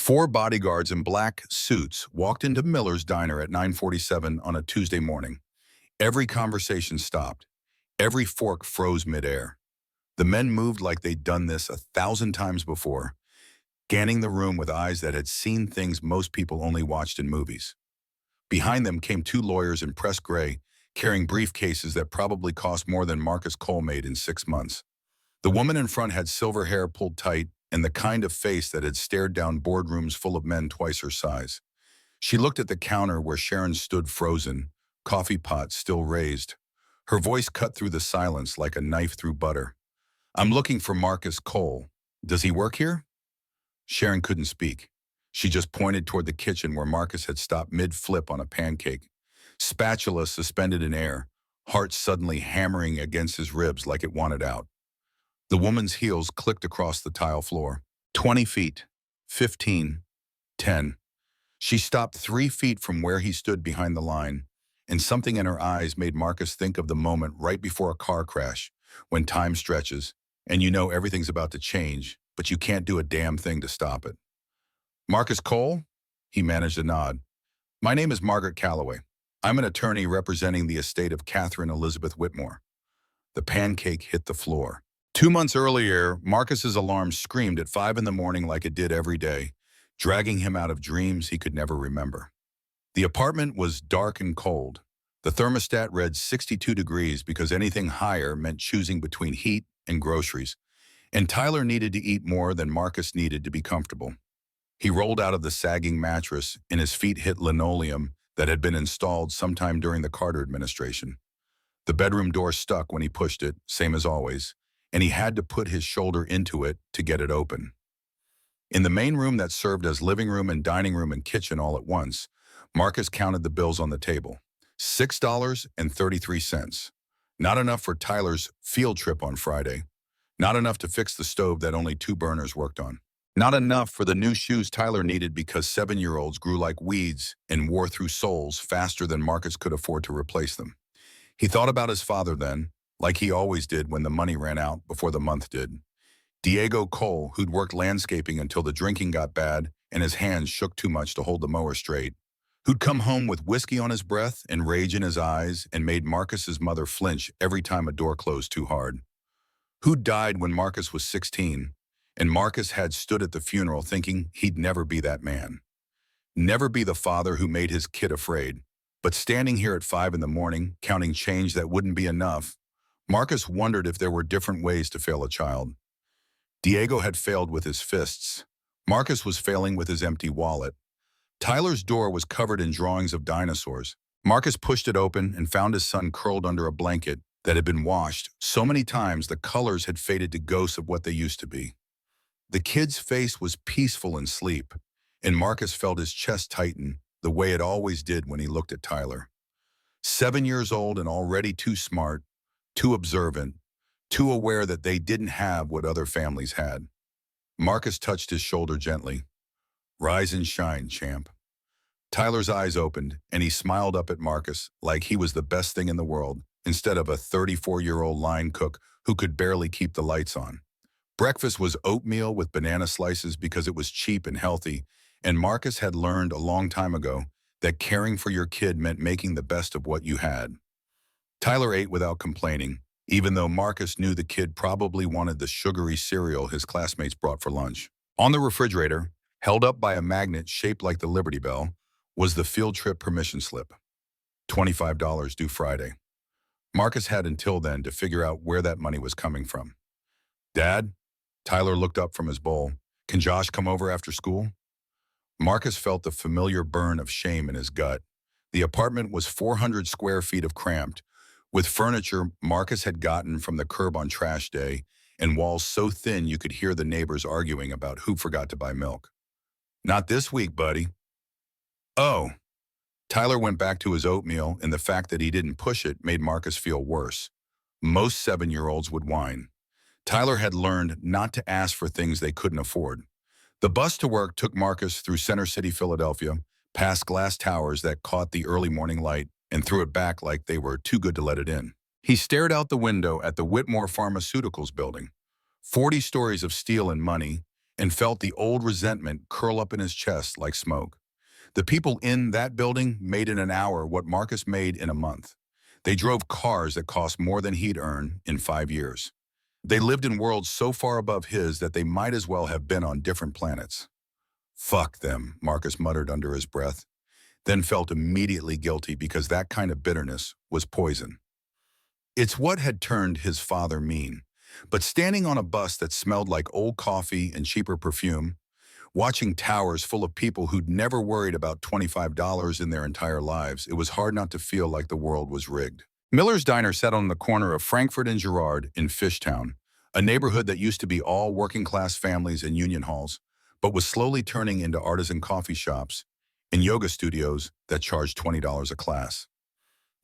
Four bodyguards in black suits walked into Miller's diner at 9:47 on a Tuesday morning. Every conversation stopped. Every fork froze midair. The men moved like they'd done this 1,000 times before, scanning the room with eyes that had seen things most people only watched in movies. Behind them came two lawyers in pressed gray, carrying briefcases that probably cost more than Marcus Cole made in 6 months. The woman in front had silver hair pulled tight and the kind of face that had stared down boardrooms full of men twice her size. She looked at the counter where Sharon stood frozen, coffee pot still raised. Her voice cut through the silence like a knife through butter. "I'm looking for Marcus Cole. Does he work here?" Sharon couldn't speak. She just pointed toward the kitchen where Marcus had stopped mid-flip on a pancake, spatula suspended in air, heart suddenly hammering against his ribs like it wanted out. The woman's heels clicked across the tile floor. 20 feet. 15. 10. She stopped 3 feet from where he stood behind the line, and something in her eyes made Marcus think of the moment right before a car crash, when time stretches, and you know everything's about to change, but you can't do a damn thing to stop it. "Marcus Cole?" He managed a nod. "My name is Margaret Calloway. I'm an attorney representing the estate of Catherine Elizabeth Whitmore." The pancake hit the floor. 2 months earlier, Marcus's alarm screamed at 5 in the morning like it did every day, dragging him out of dreams he could never remember. The apartment was dark and cold. The thermostat read 62 degrees because anything higher meant choosing between heat and groceries, and Tyler needed to eat more than Marcus needed to be comfortable. He rolled out of the sagging mattress, and his feet hit linoleum that had been installed sometime during the Carter administration. The bedroom door stuck when he pushed it, same as always, and he had to put his shoulder into it to get it open. In the main room that served as living room and dining room and kitchen all at once, Marcus counted the bills on the table. $6.33. Not enough for Tyler's field trip on Friday. Not enough to fix the stove that only two burners worked on. Not enough for the new shoes Tyler needed because 7-year-olds grew like weeds and wore through soles faster than Marcus could afford to replace them. He thought about his father then, like he always did when the money ran out before the month did. Diego Cole, who'd worked landscaping until the drinking got bad and his hands shook too much to hold the mower straight. Who'd come home with whiskey on his breath and rage in his eyes and made Marcus's mother flinch every time a door closed too hard. Who died when Marcus was 16, and Marcus had stood at the funeral thinking he'd never be that man. Never be the father who made his kid afraid. But standing here at 5 in the morning, counting change that wouldn't be enough, Marcus wondered if there were different ways to fail a child. Diego had failed with his fists. Marcus was failing with his empty wallet. Tyler's door was covered in drawings of dinosaurs. Marcus pushed it open and found his son curled under a blanket that had been washed so many times the colors had faded to ghosts of what they used to be. The kid's face was peaceful in sleep, and Marcus felt his chest tighten the way it always did when he looked at Tyler. 7 years old and already too smart, too observant, too aware that they didn't have what other families had. Marcus touched his shoulder gently. "Rise and shine, champ." Tyler's eyes opened, and he smiled up at Marcus like he was the best thing in the world, instead of a 34-year-old line cook who could barely keep the lights on. Breakfast was oatmeal with banana slices because it was cheap and healthy, and Marcus had learned a long time ago that caring for your kid meant making the best of what you had. Tyler ate without complaining, even though Marcus knew the kid probably wanted the sugary cereal his classmates brought for lunch. On the refrigerator, held up by a magnet shaped like the Liberty Bell, was the field trip permission slip. $25 due Friday. Marcus had until then to figure out where that money was coming from. "Dad?" Tyler looked up from his bowl. "Can Josh come over after school?" Marcus felt the familiar burn of shame in his gut. The apartment was 400 square feet of cramped, with furniture Marcus had gotten from the curb on trash day, and walls so thin you could hear the neighbors arguing about who forgot to buy milk. "Not this week, buddy." "Oh." Tyler went back to his oatmeal, and the fact that he didn't push it made Marcus feel worse. Most 7-year-olds would whine. Tyler had learned not to ask for things they couldn't afford. The bus to work took Marcus through Center City, Philadelphia, past glass towers that caught the early morning light and threw it back like they were too good to let it in. He stared out the window at the Whitmore Pharmaceuticals building. 40 stories of steel and money, and felt the old resentment curl up in his chest like smoke. The people in that building made in an hour what Marcus made in a month. They drove cars that cost more than he'd earn in 5 years. They lived in worlds so far above his that they might as well have been on different planets. Fuck them, Marcus muttered under his breath, then felt immediately guilty because that kind of bitterness was poison. It's what had turned his father mean. But standing on a bus that smelled like old coffee and cheaper perfume, watching towers full of people who'd never worried about $25 in their entire lives, it was hard not to feel like the world was rigged. Miller's Diner sat on the corner of Frankfurt and Girard in Fishtown, a neighborhood that used to be all working-class families and union halls, but was slowly turning into artisan coffee shops and yoga studios that charged $20 a class.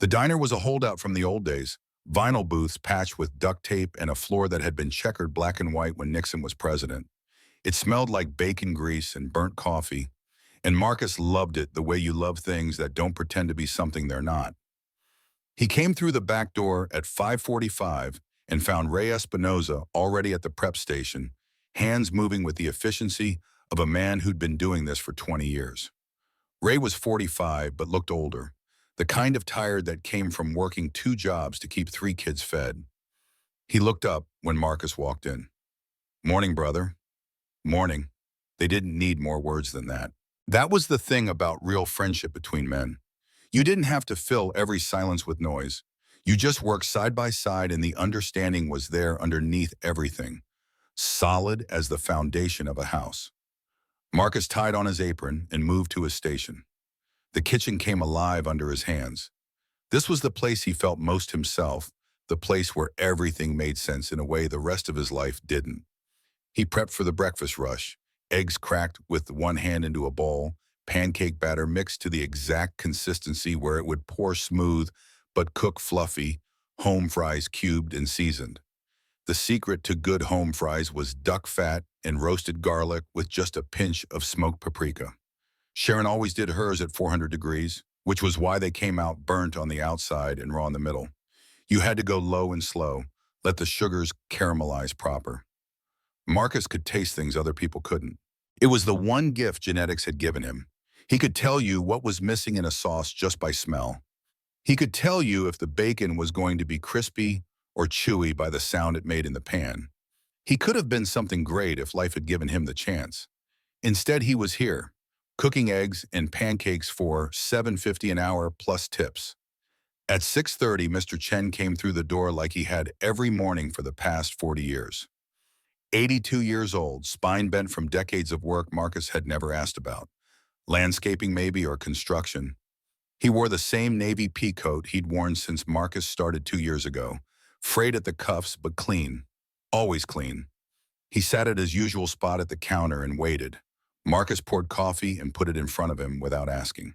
The diner was a holdout from the old days, vinyl booths patched with duct tape and a floor that had been checkered black and white when Nixon was president. It smelled like bacon grease and burnt coffee, and Marcus loved it the way you love things that don't pretend to be something they're not. He came through the back door at 5:45 and found Ray Espinoza already at the prep station, hands moving with the efficiency of a man who'd been doing this for 20 years. Ray was 45 but looked older, the kind of tired that came from working 2 jobs to keep 3 kids fed. He looked up when Marcus walked in. "Morning, brother." "Morning." They didn't need more words than that. That was the thing about real friendship between men. You didn't have to fill every silence with noise. You just worked side by side and the understanding was there underneath everything, solid as the foundation of a house. Marcus tied on his apron and moved to his station. The kitchen came alive under his hands. This was the place he felt most himself, the place where everything made sense in a way the rest of his life didn't. He prepped for the breakfast rush, eggs cracked with one hand into a bowl, pancake batter mixed to the exact consistency where it would pour smooth but cook fluffy, home fries cubed and seasoned. The secret to good home fries was duck fat and roasted garlic with just a pinch of smoked paprika. Sharon always did hers at 400 degrees, which was why they came out burnt on the outside and raw in the middle. You had to go low and slow, let the sugars caramelize proper. Marcus could taste things other people couldn't. It was the one gift genetics had given him. He could tell you what was missing in a sauce just by smell. He could tell you if the bacon was going to be crispy or chewy by the sound it made in the pan. He could have been something great if life had given him the chance. Instead, he was here, cooking eggs and pancakes for $7.50 an hour plus tips. At 6:30, Mr. Chen came through the door like he had every morning for the past 40 years. 82 years old, spine bent from decades of work Marcus had never asked about. Landscaping maybe, or construction. He wore the same navy pea coat he'd worn since Marcus started 2 years ago, frayed at the cuffs but clean. Always clean. He sat at his usual spot at the counter and waited. Marcus poured coffee and put it in front of him without asking.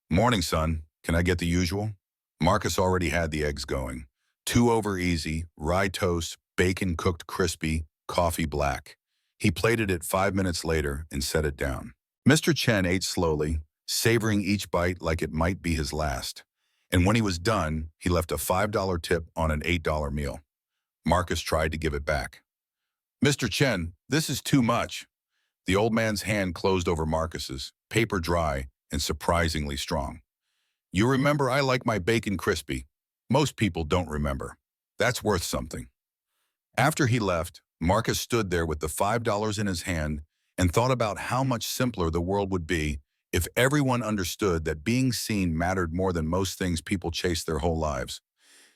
"Morning, son. Can I get the usual?" Marcus already had the eggs going. 2 over easy, rye toast, bacon cooked crispy, coffee black. He plated it 5 minutes later and set it down. Mr. Chen ate slowly, savoring each bite like it might be his last. And when he was done, he left a $5 tip on an $8 meal. Marcus tried to give it back. "Mr. Chen, this is too much." The old man's hand closed over Marcus's, paper dry and surprisingly strong. "You remember I like my bacon crispy. Most people don't remember. That's worth something." After he left, Marcus stood there with the $5 in his hand and thought about how much simpler the world would be if everyone understood that being seen mattered more than most things people chase their whole lives.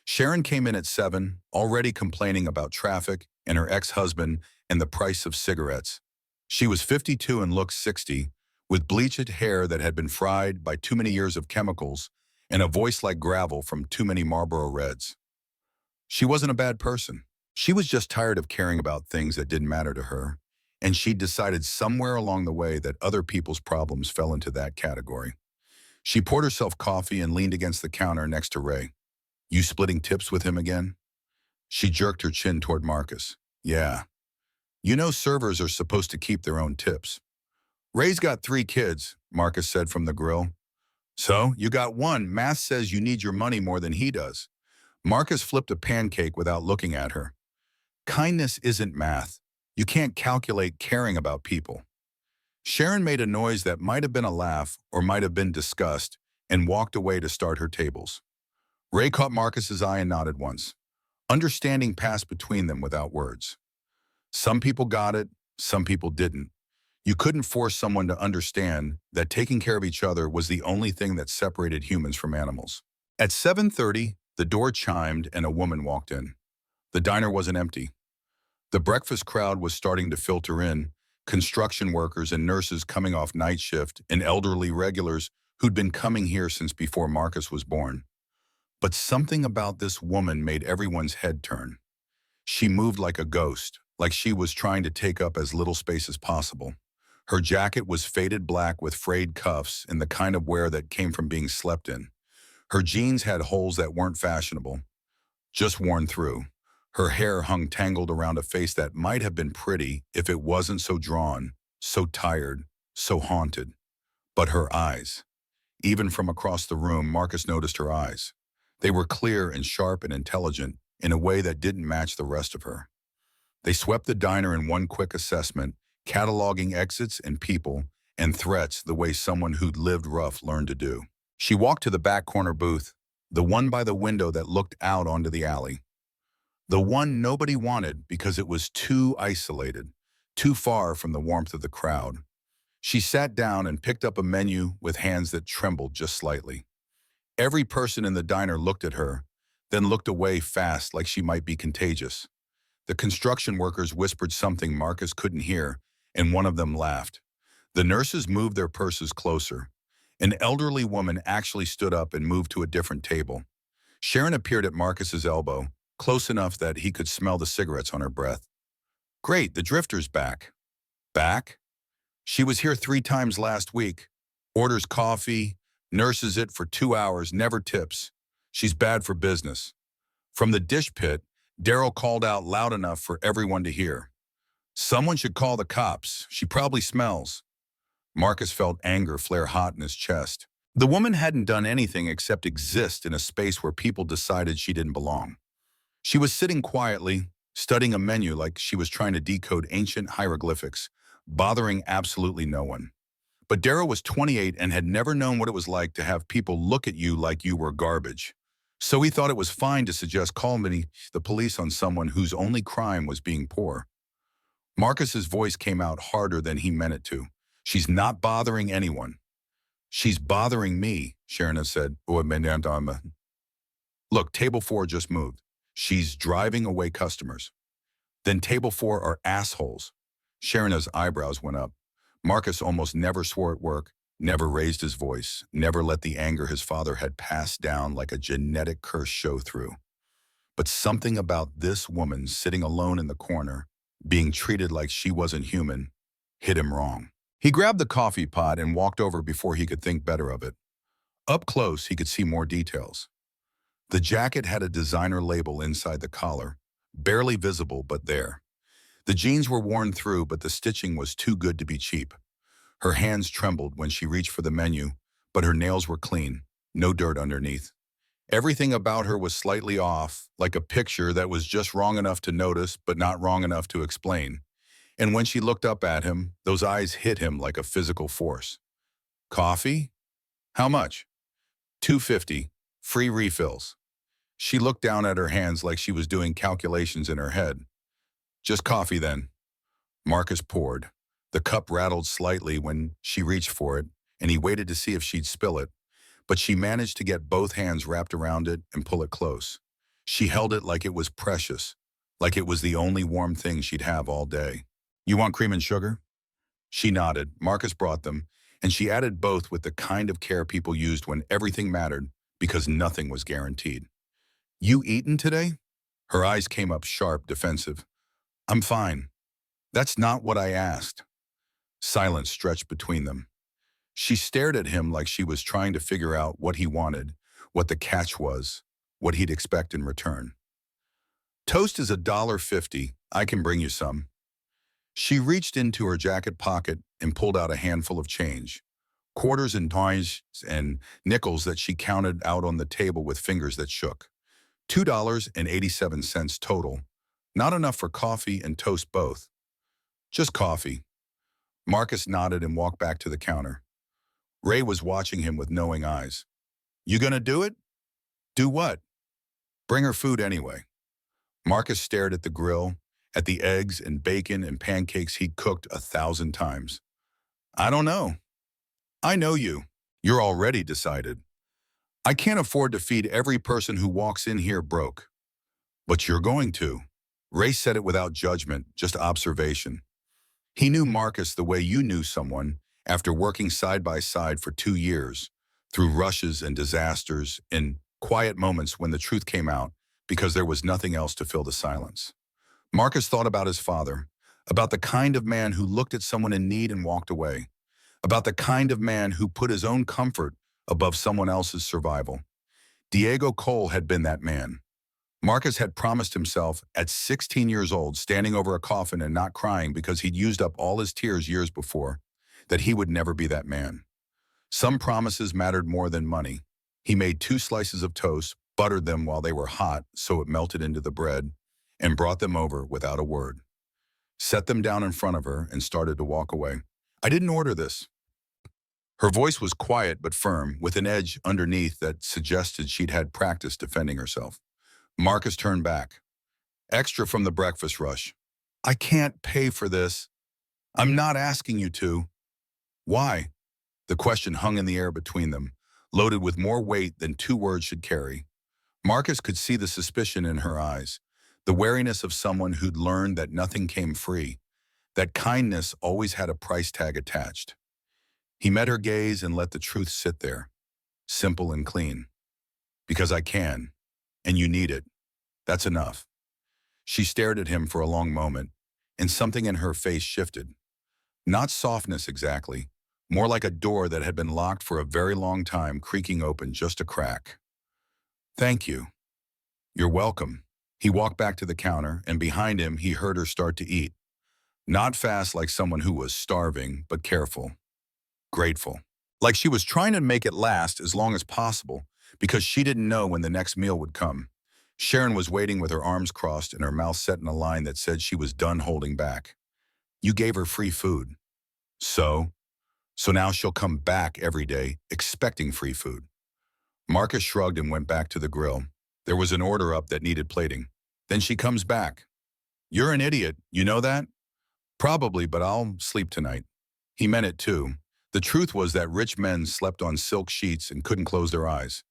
Sharon came in at 7, already complaining about traffic and her ex-husband and the price of cigarettes. She was 52 and looked 60, with bleached hair that had been fried by too many years of chemicals and a voice like gravel from too many Marlboro Reds. She wasn't a bad person. She was just tired of caring about things that didn't matter to her, and she'd decided somewhere along the way that other people's problems fell into that category. She poured herself coffee and leaned against the counter next to Ray. "You splitting tips with him again?" She jerked her chin toward Marcus. "Yeah. You know servers are supposed to keep their own tips." "Ray's got 3 kids," Marcus said from the grill. "So, you got 1. Math says you need your money more than he does." Marcus flipped a pancake without looking at her. "Kindness isn't math. You can't calculate caring about people. Sharon made a noise that might have been a laugh or might have been disgust and walked away to start her tables. Ray caught Marcus's eye and nodded once. Understanding passed between them without words. Some people got it, some people didn't. You couldn't force someone to understand that taking care of each other was the only thing that separated humans from animals. At 7:30, the door chimed and a woman walked in. The diner wasn't empty. The breakfast crowd was starting to filter in, construction workers and nurses coming off night shift and elderly regulars who'd been coming here since before Marcus was born. But something about this woman made everyone's head turn. She moved like a ghost, like she was trying to take up as little space as possible. Her jacket was faded black with frayed cuffs and the kind of wear that came from being slept in. Her jeans had holes that weren't fashionable, just worn through. Her hair hung tangled around a face that might have been pretty if it wasn't so drawn, so tired, so haunted. But her eyes. Even from across the room, Marcus noticed her eyes. They were clear and sharp and intelligent in a way that didn't match the rest of her. They swept the diner in one quick assessment, cataloging exits and people and threats the way someone who'd lived rough learned to do. She walked to the back corner booth, the one by the window that looked out onto the alley. The one nobody wanted because it was too isolated, too far from the warmth of the crowd. She sat down and picked up a menu with hands that trembled just slightly. Every person in the diner looked at her, then looked away fast like she might be contagious. The construction workers whispered something Marcus couldn't hear, and one of them laughed. The nurses moved their purses closer. An elderly woman actually stood up and moved to a different table. Sharon appeared at Marcus's elbow, close enough that he could smell the cigarettes on her breath. Great, the drifter's back. Back? She was here 3 times last week. Orders coffee, nurses it for 2 hours, never tips. She's bad for business. From the dish pit, Daryl called out loud enough for everyone to hear. Someone should call the cops. She probably smells. Marcus felt anger flare hot in his chest. The woman hadn't done anything except exist in a space where people decided she didn't belong. She was sitting quietly, studying a menu like she was trying to decode ancient hieroglyphics, bothering absolutely no one. But Daryl was 28 and had never known what it was like to have people look at you like you were garbage. So he thought it was fine to suggest calling the police on someone whose only crime was being poor. Marcus's voice came out harder than he meant it to. She's not bothering anyone. She's bothering me, Sharon said. Look, table 4 just moved. She's driving away customers. Then table 4 are assholes. Sharon's eyebrows went up. Marcus almost never swore at work, never raised his voice, never let the anger his father had passed down like a genetic curse show through. But something about this woman sitting alone in the corner, being treated like she wasn't human, hit him wrong. He grabbed the coffee pot and walked over before he could think better of it. Up close, he could see more details. The jacket had a designer label inside the collar, barely visible but there. The jeans were worn through, but the stitching was too good to be cheap. Her hands trembled when she reached for the menu, but her nails were clean, no dirt underneath. Everything about her was slightly off, like a picture that was just wrong enough to notice but not wrong enough to explain. And when she looked up at him, those eyes hit him like a physical force. Coffee? How much? $2.50, free refills. She looked down at her hands like she was doing calculations in her head. Just coffee then. Marcus poured. The cup rattled slightly when she reached for it, and he waited to see if she'd spill it, but she managed to get both hands wrapped around it and pull it close. She held it like it was precious, like it was the only warm thing she'd have all day. You want cream and sugar? She nodded. Marcus brought them, and she added both with the kind of care people used when everything mattered because nothing was guaranteed. You eaten today? Her eyes came up sharp, defensive. I'm fine. That's not what I asked. Silence stretched between them. She stared at him like she was trying to figure out what he wanted, what the catch was, what he'd expect in return. Toast is $1.50. I can bring you some. She reached into her jacket pocket and pulled out a handful of change, quarters and dimes and nickels that she counted out on the table with fingers that shook. $2.87 total. Not enough for coffee and toast both. Just coffee. Marcus nodded and walked back to the counter. Ray was watching him with knowing eyes. You gonna do it? Do what? Bring her food anyway. Marcus stared at the grill, at the eggs and bacon and pancakes he'd cooked 1,000 times. I don't know. I know you. You're already decided. I can't afford to feed every person who walks in here broke. But you're going to. Ray said it without judgment, just observation. He knew Marcus the way you knew someone after working side by side for 2 years, through rushes and disasters and quiet moments when the truth came out because there was nothing else to fill the silence. Marcus thought about his father, about the kind of man who looked at someone in need and walked away, about the kind of man who put his own comfort above someone else's survival. Diego Cole had been that man. Marcus had promised himself, at 16 years old, standing over a coffin and not crying because he'd used up all his tears years before, that he would never be that man. Some promises mattered more than money. He made 2 slices of toast, buttered them while they were hot so it melted into the bread, and brought them over without a word. Set them down in front of her and started to walk away. I didn't order this. Her voice was quiet but firm, with an edge underneath that suggested she'd had practice defending herself. Marcus turned back. Extra from the breakfast rush. I can't pay for this. I'm not asking you to. Why? The question hung in the air between them, loaded with more weight than 2 words should carry. Marcus could see the suspicion in her eyes, the wariness of someone who'd learned that nothing came free, that kindness always had a price tag attached. He met her gaze and let the truth sit there, simple and clean. Because I can, and you need it. That's enough. She stared at him for a long moment, and something in her face shifted. Not softness exactly, more like a door that had been locked for a very long time creaking open just a crack. Thank you. You're welcome. He walked back to the counter, and behind him he heard her start to eat. Not fast like someone who was starving, but careful. Grateful. Like she was trying to make it last as long as possible, because she didn't know when the next meal would come. Sharon was waiting with her arms crossed and her mouth set in a line that said she was done holding back. You gave her free food. So now she'll come back every day expecting free food. Marcus shrugged and went back to the grill. There was an order up that needed plating. Then she comes back. You're an idiot, you know that? Probably, but I'll sleep tonight. He meant it too. The truth was that rich men slept on silk sheets and couldn't close their eyes.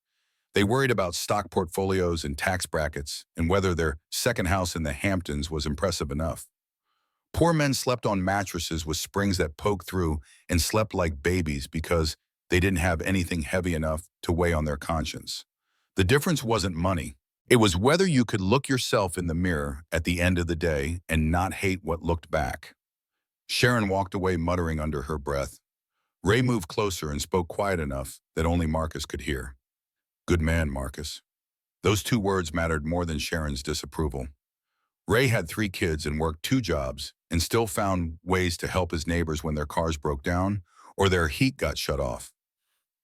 They worried about stock portfolios and tax brackets and whether their second house in the Hamptons was impressive enough. Poor men slept on mattresses with springs that poked through and slept like babies because they didn't have anything heavy enough to weigh on their conscience. The difference wasn't money. It was whether you could look yourself in the mirror at the end of the day and not hate what looked back. Sharon walked away muttering under her breath. Ray moved closer and spoke quiet enough that only Marcus could hear. Good man, Marcus. Those 2 words mattered more than Sharon's disapproval. Ray had 3 kids and worked 2 jobs and still found ways to help his neighbors when their cars broke down or their heat got shut off.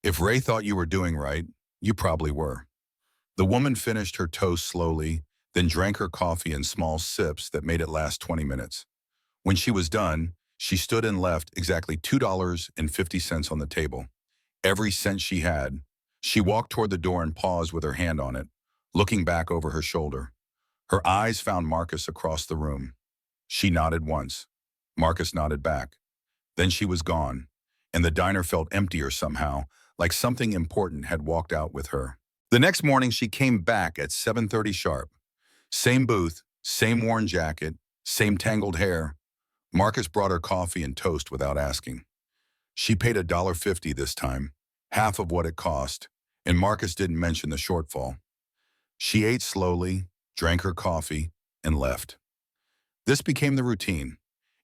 If Ray thought you were doing right, you probably were. The woman finished her toast slowly, then drank her coffee in small sips that made it last 20 minutes. When she was done, she stood and left exactly $2.50 on the table. Every cent she had. She walked toward the door and paused with her hand on it, looking back over her shoulder. Her eyes found Marcus across the room. She nodded once. Marcus nodded back. Then she was gone, and the diner felt emptier somehow, like something important had walked out with her. The next morning she came back at 7:30 sharp. Same booth, same worn jacket, same tangled hair. Marcus brought her coffee and toast without asking. She paid $1.50 this time, half of what it cost, and Marcus didn't mention the shortfall. She ate slowly, drank her coffee, and left. This became the routine.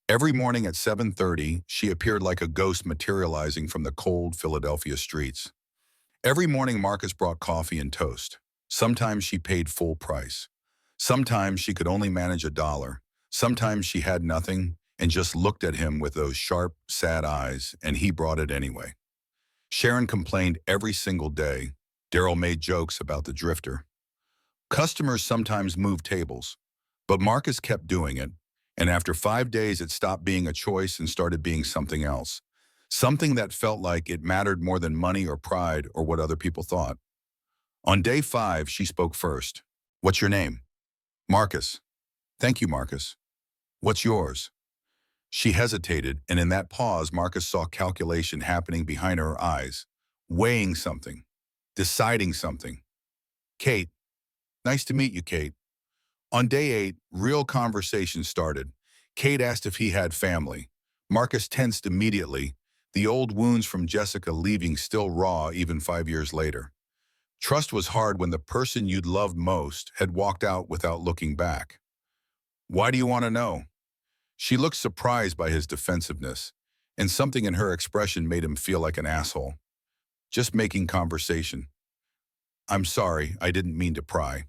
Every morning at 7:30, she appeared like a ghost materializing from the cold Philadelphia streets. Every morning Marcus brought coffee and toast. Sometimes she paid full price. Sometimes she could only manage $1. Sometimes she had nothing and just looked at him with those sharp, sad eyes, and he brought it anyway. Sharon complained every single day. Daryl made jokes about the drifter. Customers sometimes moved tables, but Marcus kept doing it. And after 5 days, it stopped being a choice and started being something else. Something that felt like it mattered more than money or pride or what other people thought. On day 5, she spoke first. What's your name? Marcus. Thank you, Marcus. What's yours? She hesitated, and in that pause, Marcus saw calculation happening behind her eyes, weighing something, deciding something. Kate. Nice to meet you, Kate. On day 8, real conversation started. Kate asked if he had family. Marcus tensed immediately, the old wounds from Jessica leaving still raw even 5 years later. Trust was hard when the person you'd loved most had walked out without looking back. Why do you want to know? She looked surprised by his defensiveness, and something in her expression made him feel like an asshole. Just making conversation. I'm sorry, I didn't mean to pry.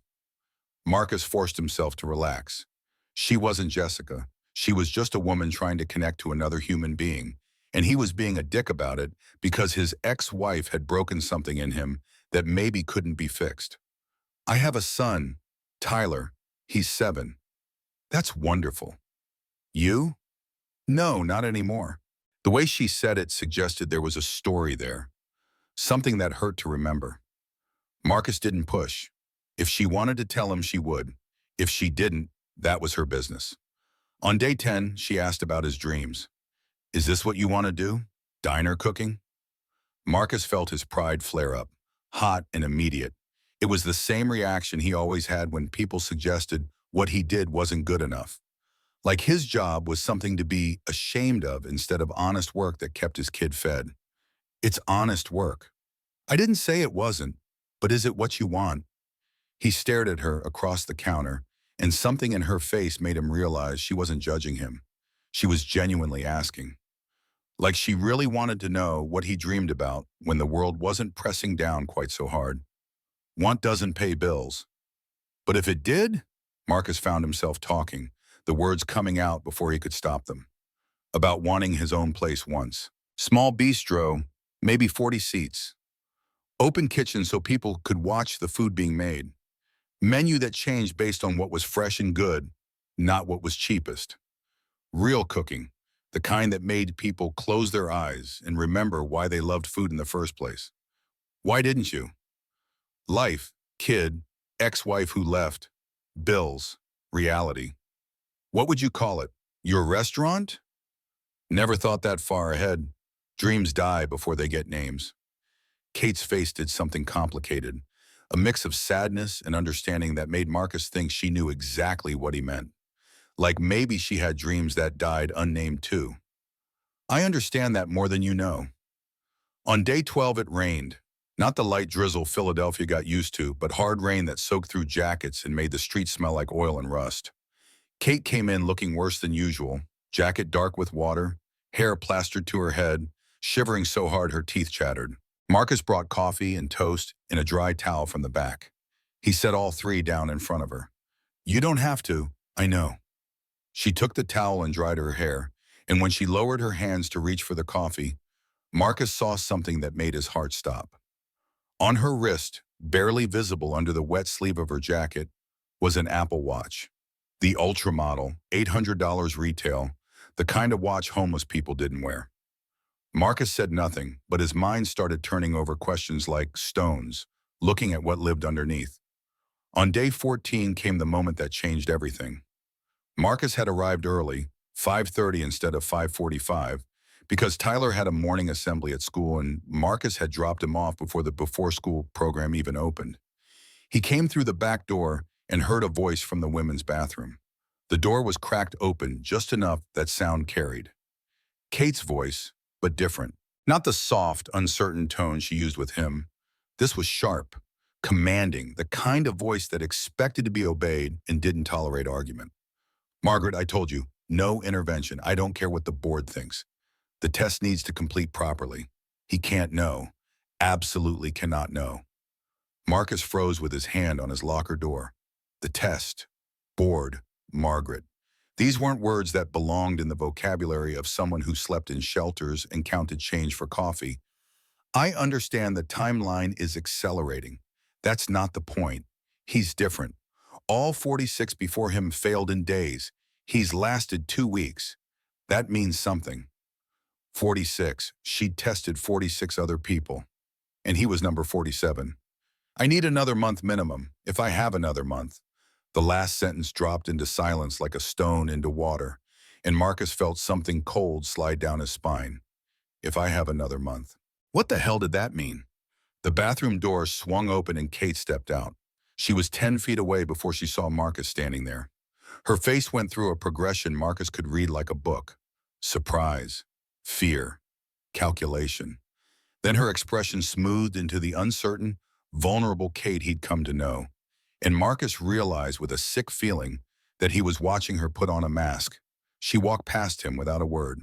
Marcus forced himself to relax. She wasn't Jessica. She was just a woman trying to connect to another human being, and he was being a dick about it because his ex-wife had broken something in him that maybe couldn't be fixed. I have a son, Tyler. He's 7. That's wonderful. You? No, not anymore. The way she said it suggested there was a story there, something that hurt to remember. Marcus didn't push. If she wanted to tell him, she would. If she didn't, that was her business. On day 10, she asked about his dreams. Is this what you want to do? Diner cooking? Marcus felt his pride flare up, hot and immediate. It was the same reaction he always had when people suggested what he did wasn't good enough. Like his job was something to be ashamed of instead of honest work that kept his kid fed. It's honest work. I didn't say it wasn't, but is it what you want? He stared at her across the counter, and something in her face made him realize she wasn't judging him. She was genuinely asking. Like she really wanted to know what he dreamed about when the world wasn't pressing down quite so hard. Want doesn't pay bills. But if it did? Marcus found himself talking, the words coming out before he could stop them. About wanting his own place once. Small bistro, maybe 40 seats. Open kitchen so people could watch the food being made. Menu that changed based on what was fresh and good, not what was cheapest. Real cooking, the kind that made people close their eyes and remember why they loved food in the first place. Why didn't you? Life, kid, ex-wife who left, bills, reality. What would you call it? Your restaurant? Never thought that far ahead. Dreams die before they get names. Kate's face did something complicated, a mix of sadness and understanding that made Marcus think she knew exactly what he meant. Like maybe she had dreams that died unnamed too. I understand that more than you know. On day 12 it rained. Not the light drizzle Philadelphia got used to, but hard rain that soaked through jackets and made the streets smell like oil and rust. Kate came in looking worse than usual, jacket dark with water, hair plastered to her head, shivering so hard her teeth chattered. Marcus brought coffee and toast and a dry towel from the back. He set all 3 down in front of her. You don't have to, I know. She took the towel and dried her hair, and when she lowered her hands to reach for the coffee, Marcus saw something that made his heart stop. On her wrist, barely visible under the wet sleeve of her jacket, was an Apple Watch. The Ultra model, $800 retail, the kind of watch homeless people didn't wear. Marcus said nothing, but his mind started turning over questions like stones, looking at what lived underneath. On day 14 came the moment that changed everything. Marcus had arrived early, 5:30 instead of 5:45, because Tyler had a morning assembly at school and Marcus had dropped him off before the before-school program even opened. He came through the back door and heard a voice from the women's bathroom. The door was cracked open just enough that sound carried. Kate's voice, but different. Not the soft, uncertain tone she used with him. This was sharp, commanding, the kind of voice that expected to be obeyed and didn't tolerate argument. Margaret, I told you, no intervention. I don't care what the board thinks. The test needs to complete properly. He can't know. Absolutely cannot know. Marcus froze with his hand on his locker door. The test. Board. Margaret. These weren't words that belonged in the vocabulary of someone who slept in shelters and counted change for coffee. I understand the timeline is accelerating. That's not the point. He's different. All 46 before him failed in days. He's lasted 2 weeks. That means something. 46. She'd tested 46 other people, and he was number 47. I need another month minimum, if I have another month. The last sentence dropped into silence like a stone into water, and Marcus felt something cold slide down his spine. If I have another month. What the hell did that mean? The bathroom door swung open and Kate stepped out. She was 10 feet away before she saw Marcus standing there. Her face went through a progression Marcus could read like a book. Surprise, fear, calculation. Then her expression smoothed into the uncertain, vulnerable Kate he'd come to know. And Marcus realized with a sick feeling that he was watching her put on a mask. She walked past him without a word.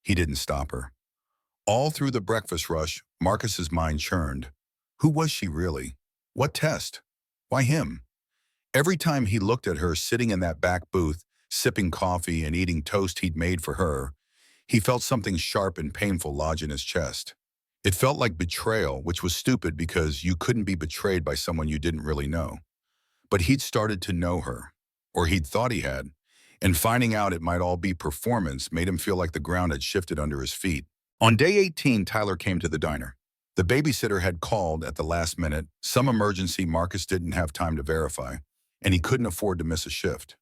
He didn't stop her. All through the breakfast rush, Marcus's mind churned. Who was she really? What test? Why him? Every time he looked at her sitting in that back booth, sipping coffee and eating toast he'd made for her, he felt something sharp and painful lodge in his chest. It felt like betrayal, which was stupid because you couldn't be betrayed by someone you didn't really know. But he'd started to know her, or he'd thought he had, and finding out it might all be performance made him feel like the ground had shifted under his feet. On day 18, Tyler came to the diner. The babysitter had called at the last minute, some emergency Marcus didn't have time to verify, and he couldn't afford to miss a shift.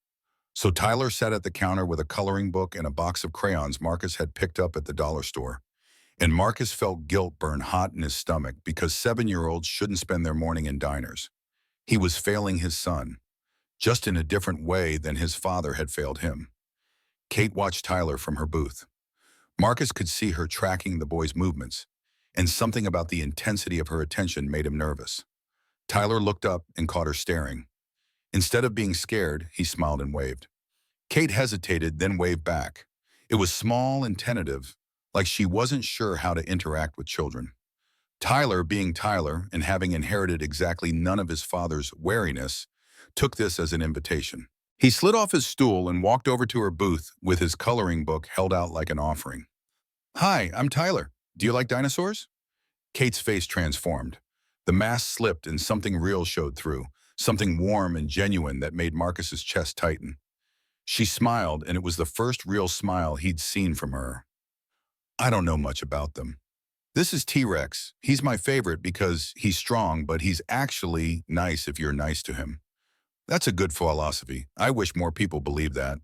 So Tyler sat at the counter with a coloring book and a box of crayons Marcus had picked up at the dollar store. And Marcus felt guilt burn hot in his stomach because 7-year-olds shouldn't spend their morning in diners. He was failing his son, just in a different way than his father had failed him. Kate watched Tyler from her booth. Marcus could see her tracking the boy's movements, and something about the intensity of her attention made him nervous. Tyler looked up and caught her staring. Instead of being scared, he smiled and waved. Kate hesitated, then waved back. It was small and tentative, like she wasn't sure how to interact with children. Tyler, being Tyler and having inherited exactly none of his father's wariness, took this as an invitation. He slid off his stool and walked over to her booth with his coloring book held out like an offering. Hi, I'm Tyler. Do you like dinosaurs? Kate's face transformed. The mask slipped and something real showed through, something warm and genuine that made Marcus's chest tighten. She smiled, and it was the first real smile he'd seen from her. I don't know much about them. This is T-Rex. He's my favorite because he's strong, but he's actually nice if you're nice to him. That's a good philosophy. I wish more people believed that.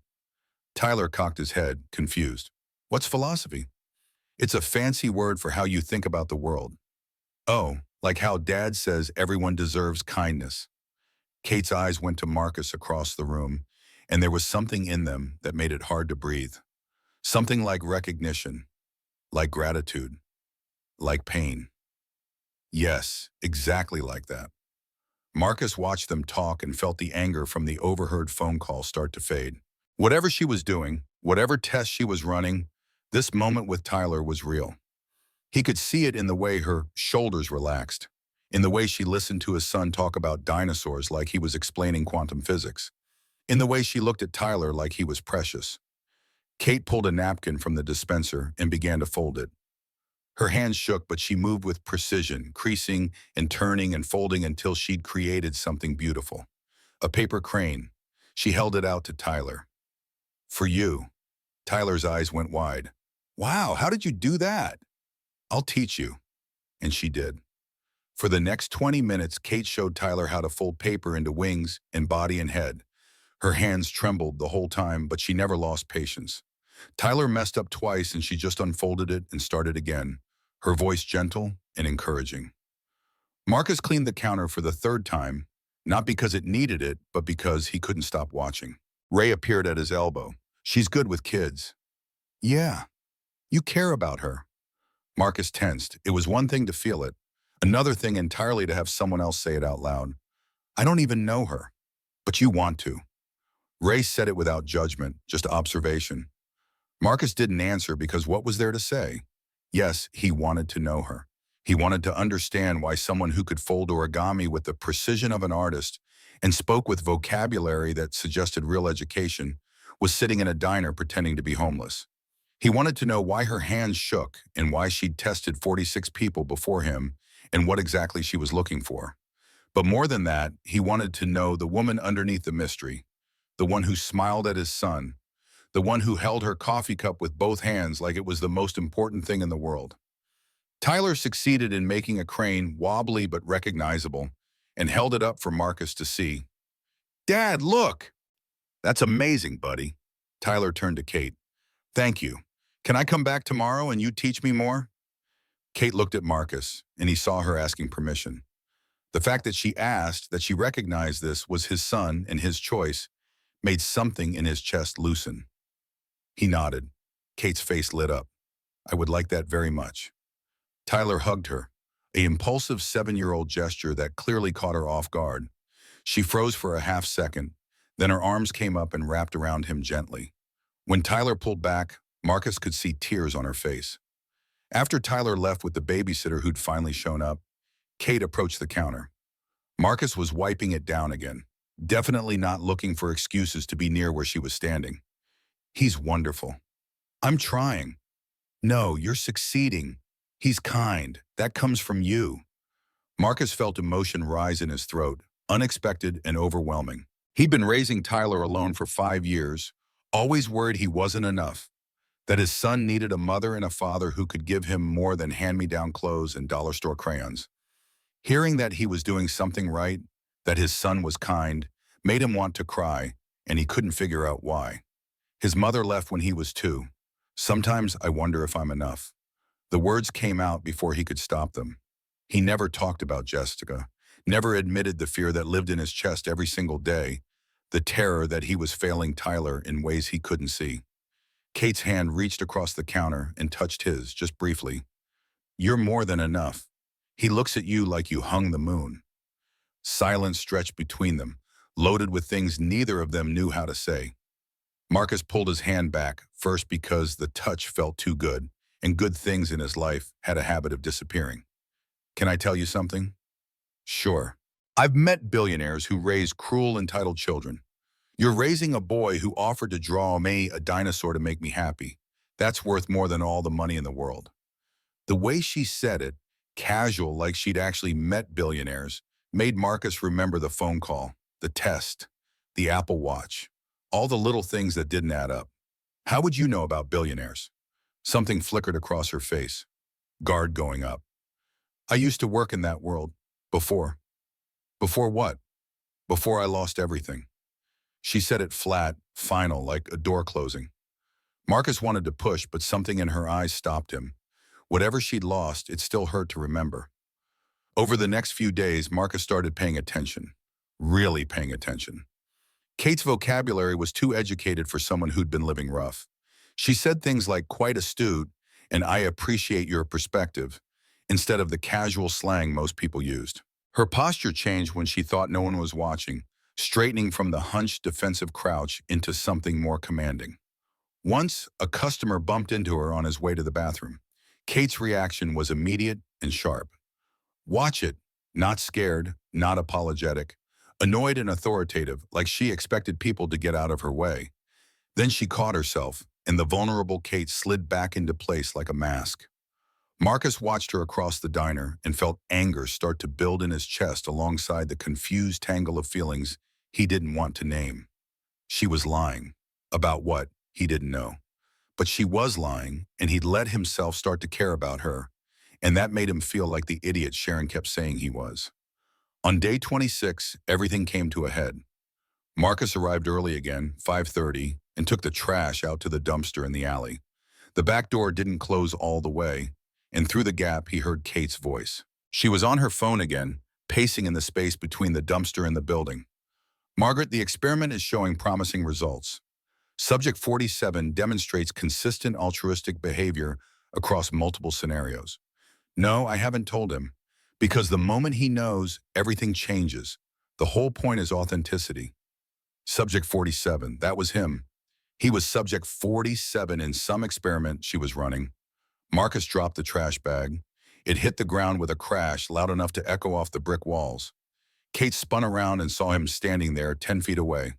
Tyler cocked his head, confused. What's philosophy? It's a fancy word for how you think about the world. Oh, like how Dad says everyone deserves kindness. Kate's eyes went to Marcus across the room, and there was something in them that made it hard to breathe. Something like recognition, like gratitude, like pain. Yes, exactly like that. Marcus watched them talk and felt the anger from the overheard phone call start to fade. Whatever she was doing, whatever test she was running, this moment with Tyler was real. He could see it in the way her shoulders relaxed, in the way she listened to his son talk about dinosaurs like he was explaining quantum physics, in the way she looked at Tyler like he was precious. Kate pulled a napkin from the dispenser and began to fold it. Her hands shook, but she moved with precision, creasing and turning and folding until she'd created something beautiful. A paper crane. She held it out to Tyler. For you. Tyler's eyes went wide. Wow, how did you do that? I'll teach you. And she did. For the next 20 minutes, Kate showed Tyler how to fold paper into wings and body and head. Her hands trembled the whole time, but she never lost patience. Tyler messed up twice and she just unfolded it and started again, her voice gentle and encouraging. Marcus cleaned the counter for the third time, not because it needed it, but because he couldn't stop watching. Ray appeared at his elbow. She's good with kids. Yeah, you care about her. Marcus tensed. It was one thing to feel it, another thing entirely to have someone else say it out loud. I don't even know her, but you want to. Ray said it without judgment, just observation. Marcus didn't answer because what was there to say? Yes, he wanted to know her. He wanted to understand why someone who could fold origami with the precision of an artist and spoke with vocabulary that suggested real education was sitting in a diner pretending to be homeless. He wanted to know why her hands shook and why she'd tested 46 people before him and what exactly she was looking for. But more than that, he wanted to know the woman underneath the mystery, the one who smiled at his son, the one who held her coffee cup with both hands like it was the most important thing in the world. Tyler succeeded in making a crane wobbly but recognizable and held it up for Marcus to see. "Dad, look!" "That's amazing, buddy." Tyler turned to Kate. "Thank you. Can I come back tomorrow and you teach me more?" Kate looked at Marcus, and he saw her asking permission. The fact that she asked, that she recognized this was his son and his choice, made something in his chest loosen. He nodded. Kate's face lit up. "I would like that very much." Tyler hugged her, an impulsive 7-year-old gesture that clearly caught her off guard. She froze for a half second, then her arms came up and wrapped around him gently. When Tyler pulled back, Marcus could see tears on her face. After Tyler left with the babysitter who'd finally shown up, Kate approached the counter. Marcus was wiping it down again, definitely not looking for excuses to be near where she was standing. "He's wonderful." "I'm trying." "No, you're succeeding. He's kind. That comes from you." Marcus felt emotion rise in his throat, unexpected and overwhelming. He'd been raising Tyler alone for 5 years, always worried he wasn't enough, that his son needed a mother and a father who could give him more than hand-me-down clothes and dollar store crayons. Hearing that he was doing something right, that his son was kind, made him want to cry, and he couldn't figure out why. His mother left when he was 2. "Sometimes I wonder if I'm enough." The words came out before he could stop them. He never talked about Jessica, never admitted the fear that lived in his chest every single day, the terror that he was failing Tyler in ways he couldn't see. Kate's hand reached across the counter and touched his, just briefly. "You're more than enough. He looks at you like you hung the moon." Silence stretched between them, loaded with things neither of them knew how to say. Marcus pulled his hand back, first because the touch felt too good, and good things in his life had a habit of disappearing. "Can I tell you something?" "Sure." "I've met billionaires who raise cruel, entitled children. You're raising a boy who offered to draw me a dinosaur to make me happy. That's worth more than all the money in the world." The way she said it, casual like she'd actually met billionaires, made Marcus remember the phone call, the test, the Apple Watch, all the little things that didn't add up. "How would you know about billionaires?" Something flickered across her face. Guard going up. "I used to work in that world. Before." "Before what?" "Before I lost everything." She said it flat, final, like a door closing. Marcus wanted to push, but something in her eyes stopped him. Whatever she'd lost, it still hurt to remember. Over the next few days, Marcus started paying attention. Really paying attention. Kate's vocabulary was too educated for someone who'd been living rough. She said things like "quite astute" and "I appreciate your perspective," instead of the casual slang most people used. Her posture changed when she thought no one was watching, straightening from the hunched defensive crouch into something more commanding. Once, a customer bumped into her on his way to the bathroom. Kate's reaction was immediate and sharp. "Watch it," not scared, not apologetic, annoyed and authoritative, like she expected people to get out of her way. Then she caught herself, and the vulnerable Kate slid back into place like a mask. Marcus watched her across the diner and felt anger start to build in his chest alongside the confused tangle of feelings he didn't want to name. She was lying. About what? He didn't know. But she was lying, and he'd let himself start to care about her, and that made him feel like the idiot Sharon kept saying he was. On day 26, everything came to a head. Marcus arrived early again, 5:30, and took the trash out to the dumpster in the alley. The back door didn't close all the way, and through the gap he heard Kate's voice. She was on her phone again, pacing in the space between the dumpster and the building. "Margaret, the experiment is showing promising results. Subject 47 demonstrates consistent altruistic behavior across multiple scenarios." "No, I haven't told him. Because the moment he knows, everything changes. The whole point is authenticity." Subject 47, that was him. He was subject 47 in some experiment she was running. Marcus dropped the trash bag. It hit the ground with a crash loud enough to echo off the brick walls. Kate spun around and saw him standing there 10 feet away.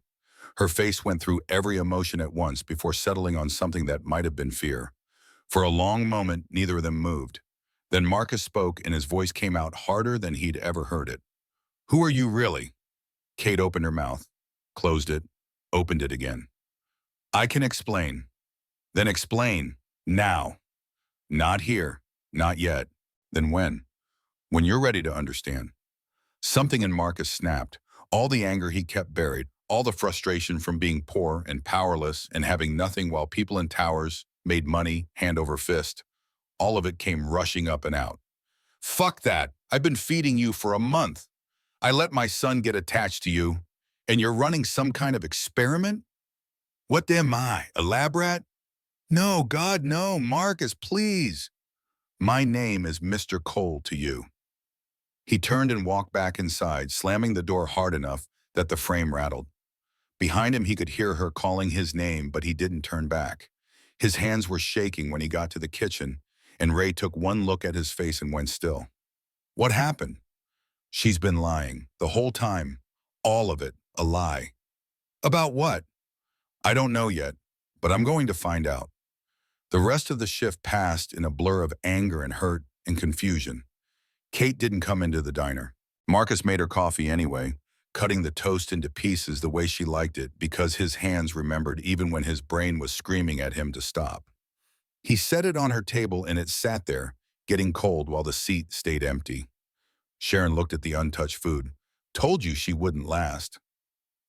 Her face went through every emotion at once before settling on something that might have been fear. For a long moment, neither of them moved. Then Marcus spoke, and his voice came out harder than he'd ever heard it. "Who are you really?" Kate opened her mouth, closed it, opened it again. I can explain. Then explain. Now. Not here. Not yet. Then when? When you're ready to understand. Something in Marcus snapped. All the anger he kept buried, all the frustration from being poor and powerless and having nothing while people in towers made money hand over fist. All of it came rushing up and out. Fuck that. I've been feeding you for a month. I let my son get attached to you, and you're running some kind of experiment? What am I, a lab rat? No, God, no, Marcus, please. My name is Mr. Cole to you. He turned and walked back inside, slamming the door hard enough that the frame rattled. Behind him, he could hear her calling his name, but he didn't turn back. His hands were shaking when he got to the kitchen, and Ray took one look at his face and went still. What happened? She's been lying, the whole time. All of it, a lie. About what? I don't know yet, but I'm going to find out. The rest of the shift passed in a blur of anger and hurt and confusion. Kate didn't come into the diner. Marcus made her coffee anyway, cutting the toast into pieces the way she liked it because his hands remembered even when his brain was screaming at him to stop. He set it on her table and it sat there, getting cold while the seat stayed empty. Sharon looked at the untouched food. Told you she wouldn't last.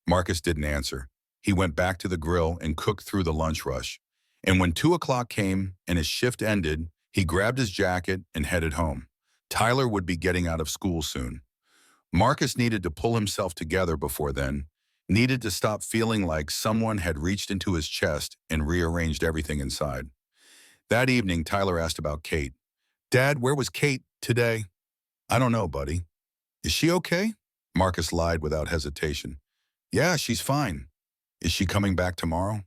Marcus didn't answer. He went back to the grill and cooked through the lunch rush. And when 2 o'clock came and his shift ended, he grabbed his jacket and headed home. Tyler would be getting out of school soon. Marcus needed to pull himself together before then, needed to stop feeling like someone had reached into his chest and rearranged everything inside. That evening, Tyler asked about Kate. Dad, where was Kate today? I don't know, buddy. Is she okay? Marcus lied without hesitation. Yeah, she's fine. Is she coming back tomorrow?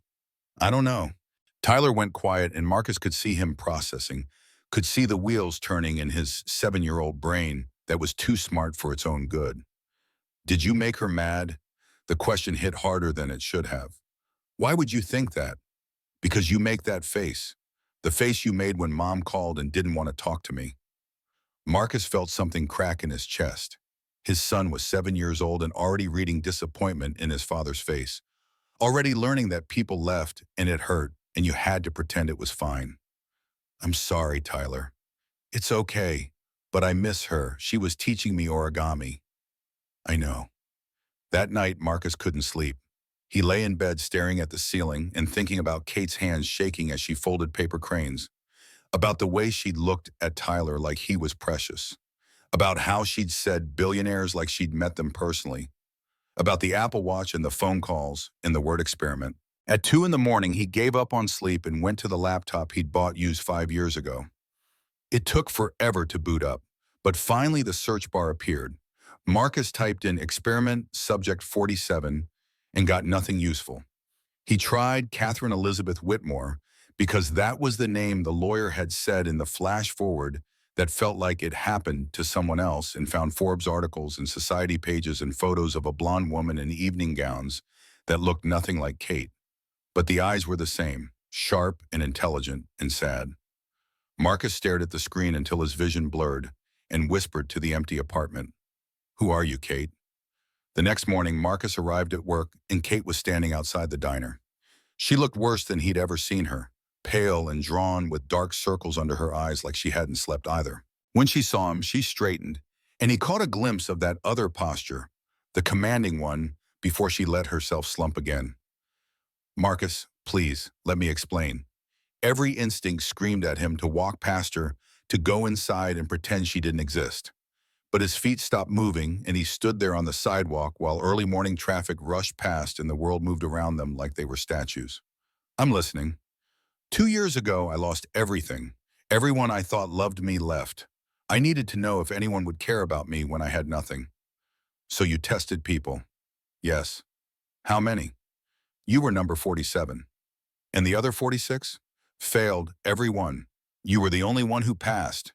I don't know. Tyler went quiet and Marcus could see him processing, could see the wheels turning in his 7-year-old brain that was too smart for its own good. Did you make her mad? The question hit harder than it should have. Why would you think that? Because you make that face. The face you made when Mom called and didn't want to talk to me. Marcus felt something crack in his chest. His son was 7 years old and already reading disappointment in his father's face. Already learning that people left and it hurt and you had to pretend it was fine. I'm sorry, Tyler. It's okay, but I miss her. She was teaching me origami. I know. That night, Marcus couldn't sleep. He lay in bed staring at the ceiling and thinking about Kate's hands shaking as she folded paper cranes, about the way she'd looked at Tyler like he was precious, about how she'd said billionaires like she'd met them personally, about the Apple Watch and the phone calls and the word experiment. At 2 in the morning, he gave up on sleep and went to the laptop he'd bought used 5 years ago. It took forever to boot up, but finally the search bar appeared. Marcus typed in experiment subject 47 and got nothing useful. He tried Catherine Elizabeth Whitmore because that was the name the lawyer had said in the flash forward that felt like it happened to someone else, and found Forbes articles and society pages and photos of a blonde woman in evening gowns that looked nothing like Kate. But the eyes were the same, sharp and intelligent and sad. Marcus stared at the screen until his vision blurred and whispered to the empty apartment, "Who are you, Kate?" The next morning, Marcus arrived at work and Kate was standing outside the diner. She looked worse than he'd ever seen her, pale and drawn with dark circles under her eyes like she hadn't slept either. When she saw him, she straightened, and he caught a glimpse of that other posture, the commanding one, before she let herself slump again. Marcus, please, let me explain. Every instinct screamed at him to walk past her, to go inside and pretend she didn't exist. But his feet stopped moving, and he stood there on the sidewalk while early morning traffic rushed past and the world moved around them like they were statues. I'm listening. 2 years ago, I lost everything. Everyone I thought loved me left. I needed to know if anyone would care about me when I had nothing. So you tested people. Yes. How many? You were number 47. And the other 46? Failed, every one. You were the only one who passed.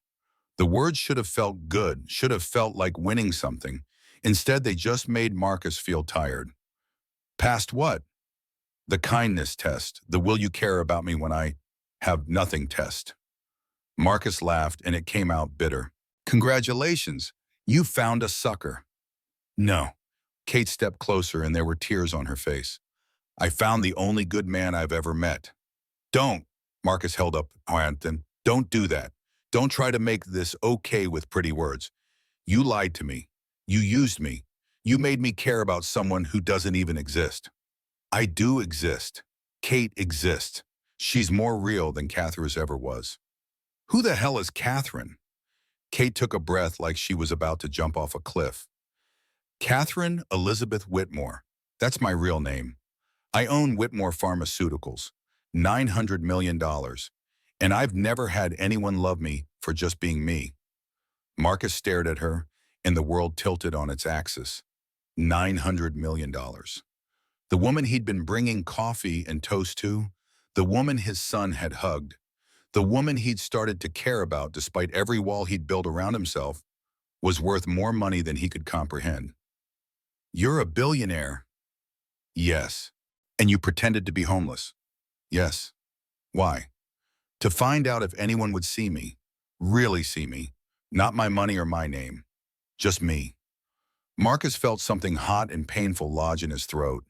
The words should have felt good, should have felt like winning something. Instead, they just made Marcus feel tired. Past what? The kindness test, the will you care about me when I have nothing test. Marcus laughed and it came out bitter. Congratulations, you found a sucker. No. Kate stepped closer and there were tears on her face. I found the only good man I've ever met. Don't, Marcus held up Hampton. Don't do that. Don't try to make this okay with pretty words. You lied to me. You used me. You made me care about someone who doesn't even exist. I do exist. Kate exists. She's more real than Catherine's ever was. Who the hell is Catherine? Kate took a breath like she was about to jump off a cliff. Catherine Elizabeth Whitmore. That's my real name. I own Whitmore Pharmaceuticals, $900 million, dollars, and I've never had anyone love me for just being me. Marcus stared at her, and the world tilted on its axis. $900 million. Dollars. The woman he'd been bringing coffee and toast to, the woman his son had hugged, the woman he'd started to care about despite every wall he'd built around himself, was worth more money than he could comprehend. You're a billionaire. Yes. And you pretended to be homeless. Yes. Why? To find out if anyone would see me, really see me, not my money or my name, just me. Marcus felt something hot and painful lodge in his throat.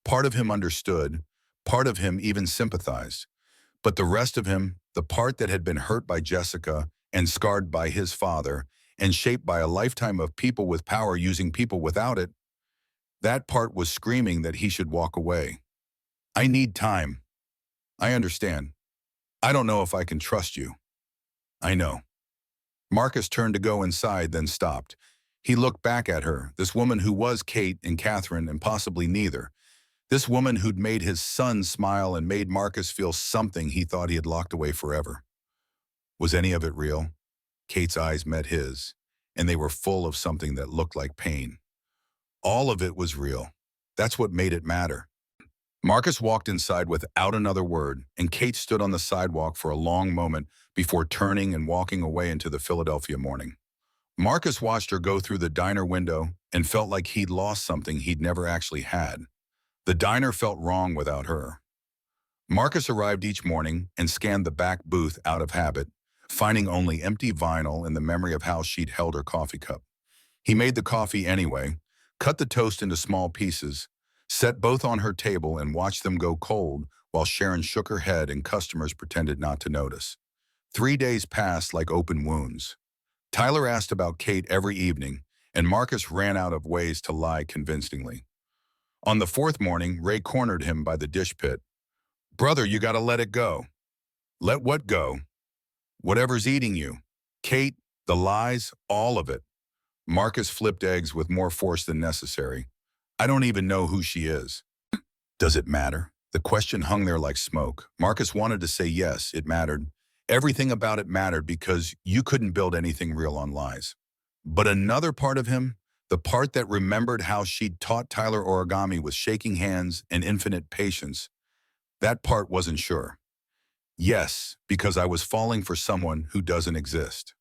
Part of him understood, part of him even sympathized, but the rest of him, the part that had been hurt by Jessica and scarred by his father and shaped by a lifetime of people with power using people without it, that part was screaming that he should walk away. I need time. I understand. I don't know if I can trust you. I know. Marcus turned to go inside, then stopped. He looked back at her, this woman who was Kate and Catherine and possibly neither. This woman who'd made his son smile and made Marcus feel something he thought he had locked away forever. Was any of it real? Kate's eyes met his, and they were full of something that looked like pain. All of it was real. That's what made it matter. Marcus walked inside without another word, and Kate stood on the sidewalk for a long moment before turning and walking away into the Philadelphia morning. Marcus watched her go through the diner window and felt like he'd lost something he'd never actually had. The diner felt wrong without her. Marcus arrived each morning and scanned the back booth out of habit, finding only empty vinyl in the memory of how she'd held her coffee cup. He made the coffee anyway, cut the toast into small pieces, set both on her table and watched them go cold while Sharon shook her head and customers pretended not to notice. 3 days passed like open wounds. Tyler asked about Kate every evening, and Marcus ran out of ways to lie convincingly. On the fourth morning, Ray cornered him by the dish pit. Brother, you gotta let it go. Let what go? Whatever's eating you. Kate, the lies, all of it. Marcus flipped eggs with more force than necessary. I don't even know who she is. Does it matter? The question hung there like smoke. Marcus wanted to say yes, it mattered. Everything about it mattered because you couldn't build anything real on lies. But another part of him, the part that remembered how she'd taught Tyler origami with shaking hands and infinite patience, that part wasn't sure. Yes, because I was falling for someone who doesn't exist.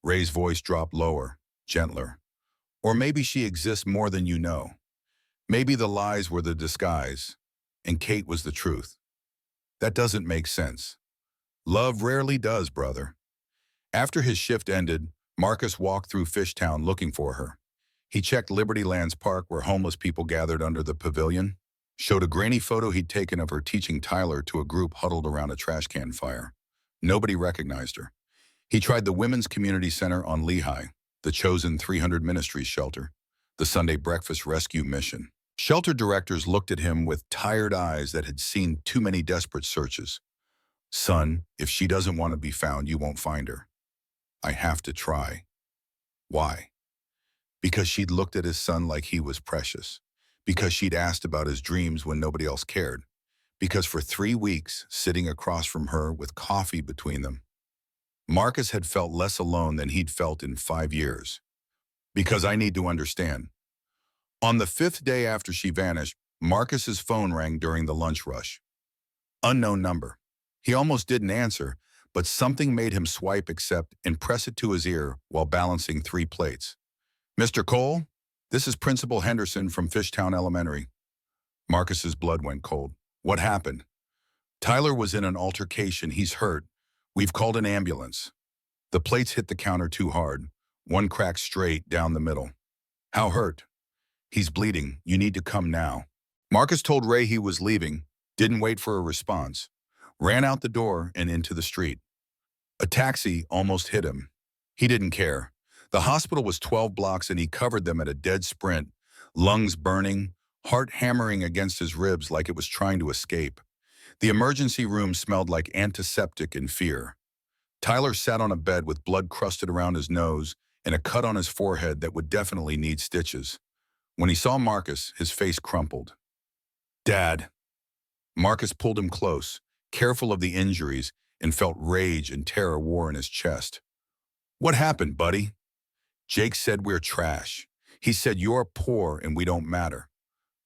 Ray's voice dropped lower, gentler. Or maybe she exists more than you know. Maybe the lies were the disguise, and Kate was the truth. That doesn't make sense. Love rarely does, brother. After his shift ended, Marcus walked through Fishtown looking for her. He checked Liberty Lands Park where homeless people gathered under the pavilion, showed a grainy photo he'd taken of her teaching Tyler to a group huddled around a trash can fire. Nobody recognized her. He tried the Women's Community Center on Lehigh, the chosen 300 Ministries shelter, the Sunday breakfast rescue mission. Shelter directors looked at him with tired eyes that had seen too many desperate searches. Son, if she doesn't want to be found, you won't find her. I have to try. Why? Because she'd looked at his son like he was precious. Because she'd asked about his dreams when nobody else cared. Because for 3 weeks, sitting across from her with coffee between them, Marcus had felt less alone than he'd felt in 5 years. Because I need to understand. On the 5th day after she vanished, Marcus's phone rang during the lunch rush. Unknown number. He almost didn't answer, but something made him swipe accept and press it to his ear while balancing 3 plates. Mr. Cole, this is Principal Henderson from Fishtown Elementary. Marcus's blood went cold. What happened? Tyler was in an altercation. He's hurt. We've called an ambulance. The plates hit the counter too hard. One cracked straight down the middle. How hurt? He's bleeding. You need to come now. Marcus told Ray he was leaving, didn't wait for a response, ran out the door and into the street. A taxi almost hit him. He didn't care. The hospital was 12 blocks and he covered them at a dead sprint, lungs burning, heart hammering against his ribs like it was trying to escape. The emergency room smelled like antiseptic and fear. Tyler sat on a bed with blood crusted around his nose and a cut on his forehead that would definitely need stitches. When he saw Marcus, his face crumpled. "Dad." Marcus pulled him close, careful of the injuries, and felt rage and terror war in his chest. "What happened, buddy?" "Jake said we're trash. He said you're poor and we don't matter."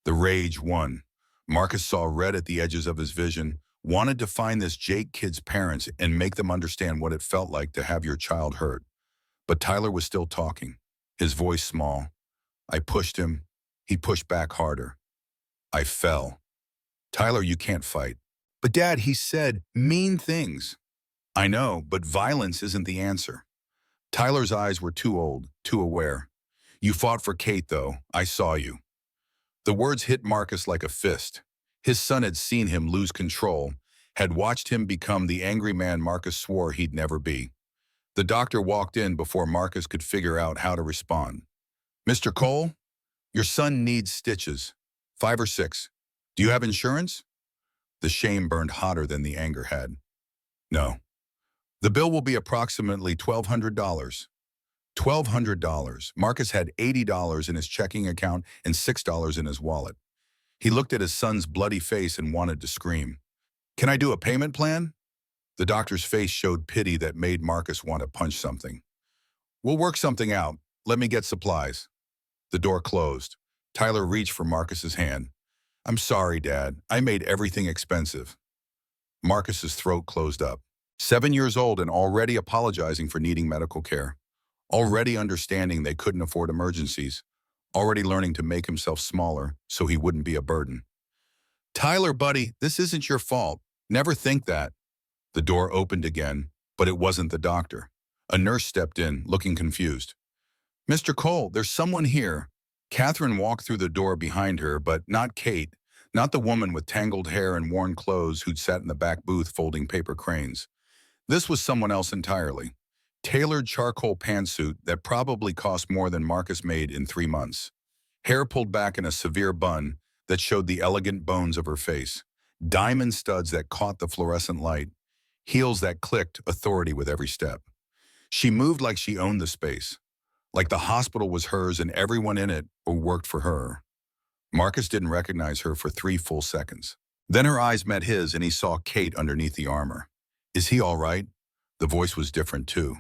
The rage won. Marcus saw red at the edges of his vision, wanted to find this Jake kid's parents and make them understand what it felt like to have your child hurt. But Tyler was still talking, his voice small. "I pushed him. He pushed back harder. I fell." "Tyler, you can't fight." "But Dad, he said mean things." "I know, but violence isn't the answer." Tyler's eyes were too old, too aware. "You fought for Kate, though. I saw you." The words hit Marcus like a fist. His son had seen him lose control, had watched him become the angry man Marcus swore he'd never be. The doctor walked in before Marcus could figure out how to respond. "Mr. Cole, your son needs stitches. 5 or 6. Do you have insurance?" The shame burned hotter than the anger had. "No." "The bill will be approximately $1,200. $1,200. Marcus had $80 in his checking account and $6 in his wallet. He looked at his son's bloody face and wanted to scream. "Can I do a payment plan?" The doctor's face showed pity that made Marcus want to punch something. "We'll work something out. Let me get supplies." The door closed. Tyler reached for Marcus's hand. "I'm sorry, Dad. I made everything expensive." Marcus's throat closed up. 7 years old and already apologizing for needing medical care. Already understanding they couldn't afford emergencies. Already learning to make himself smaller so he wouldn't be a burden. "Tyler, buddy, this isn't your fault. Never think that." The door opened again, but it wasn't the doctor. A nurse stepped in, looking confused. "Mr. Cole, there's someone here." Catherine walked through the door behind her, but not Kate, not the woman with tangled hair and worn clothes who'd sat in the back booth folding paper cranes. This was someone else entirely. Tailored charcoal pantsuit that probably cost more than Marcus made in 3 months. Hair pulled back in a severe bun that showed the elegant bones of her face. Diamond studs that caught the fluorescent light. Heels that clicked authority with every step. She moved like she owned the space. Like the hospital was hers and everyone in it who worked for her. Marcus didn't recognize her for 3 full seconds. Then her eyes met his and he saw Kate underneath the armor. "Is he all right?" The voice was different too.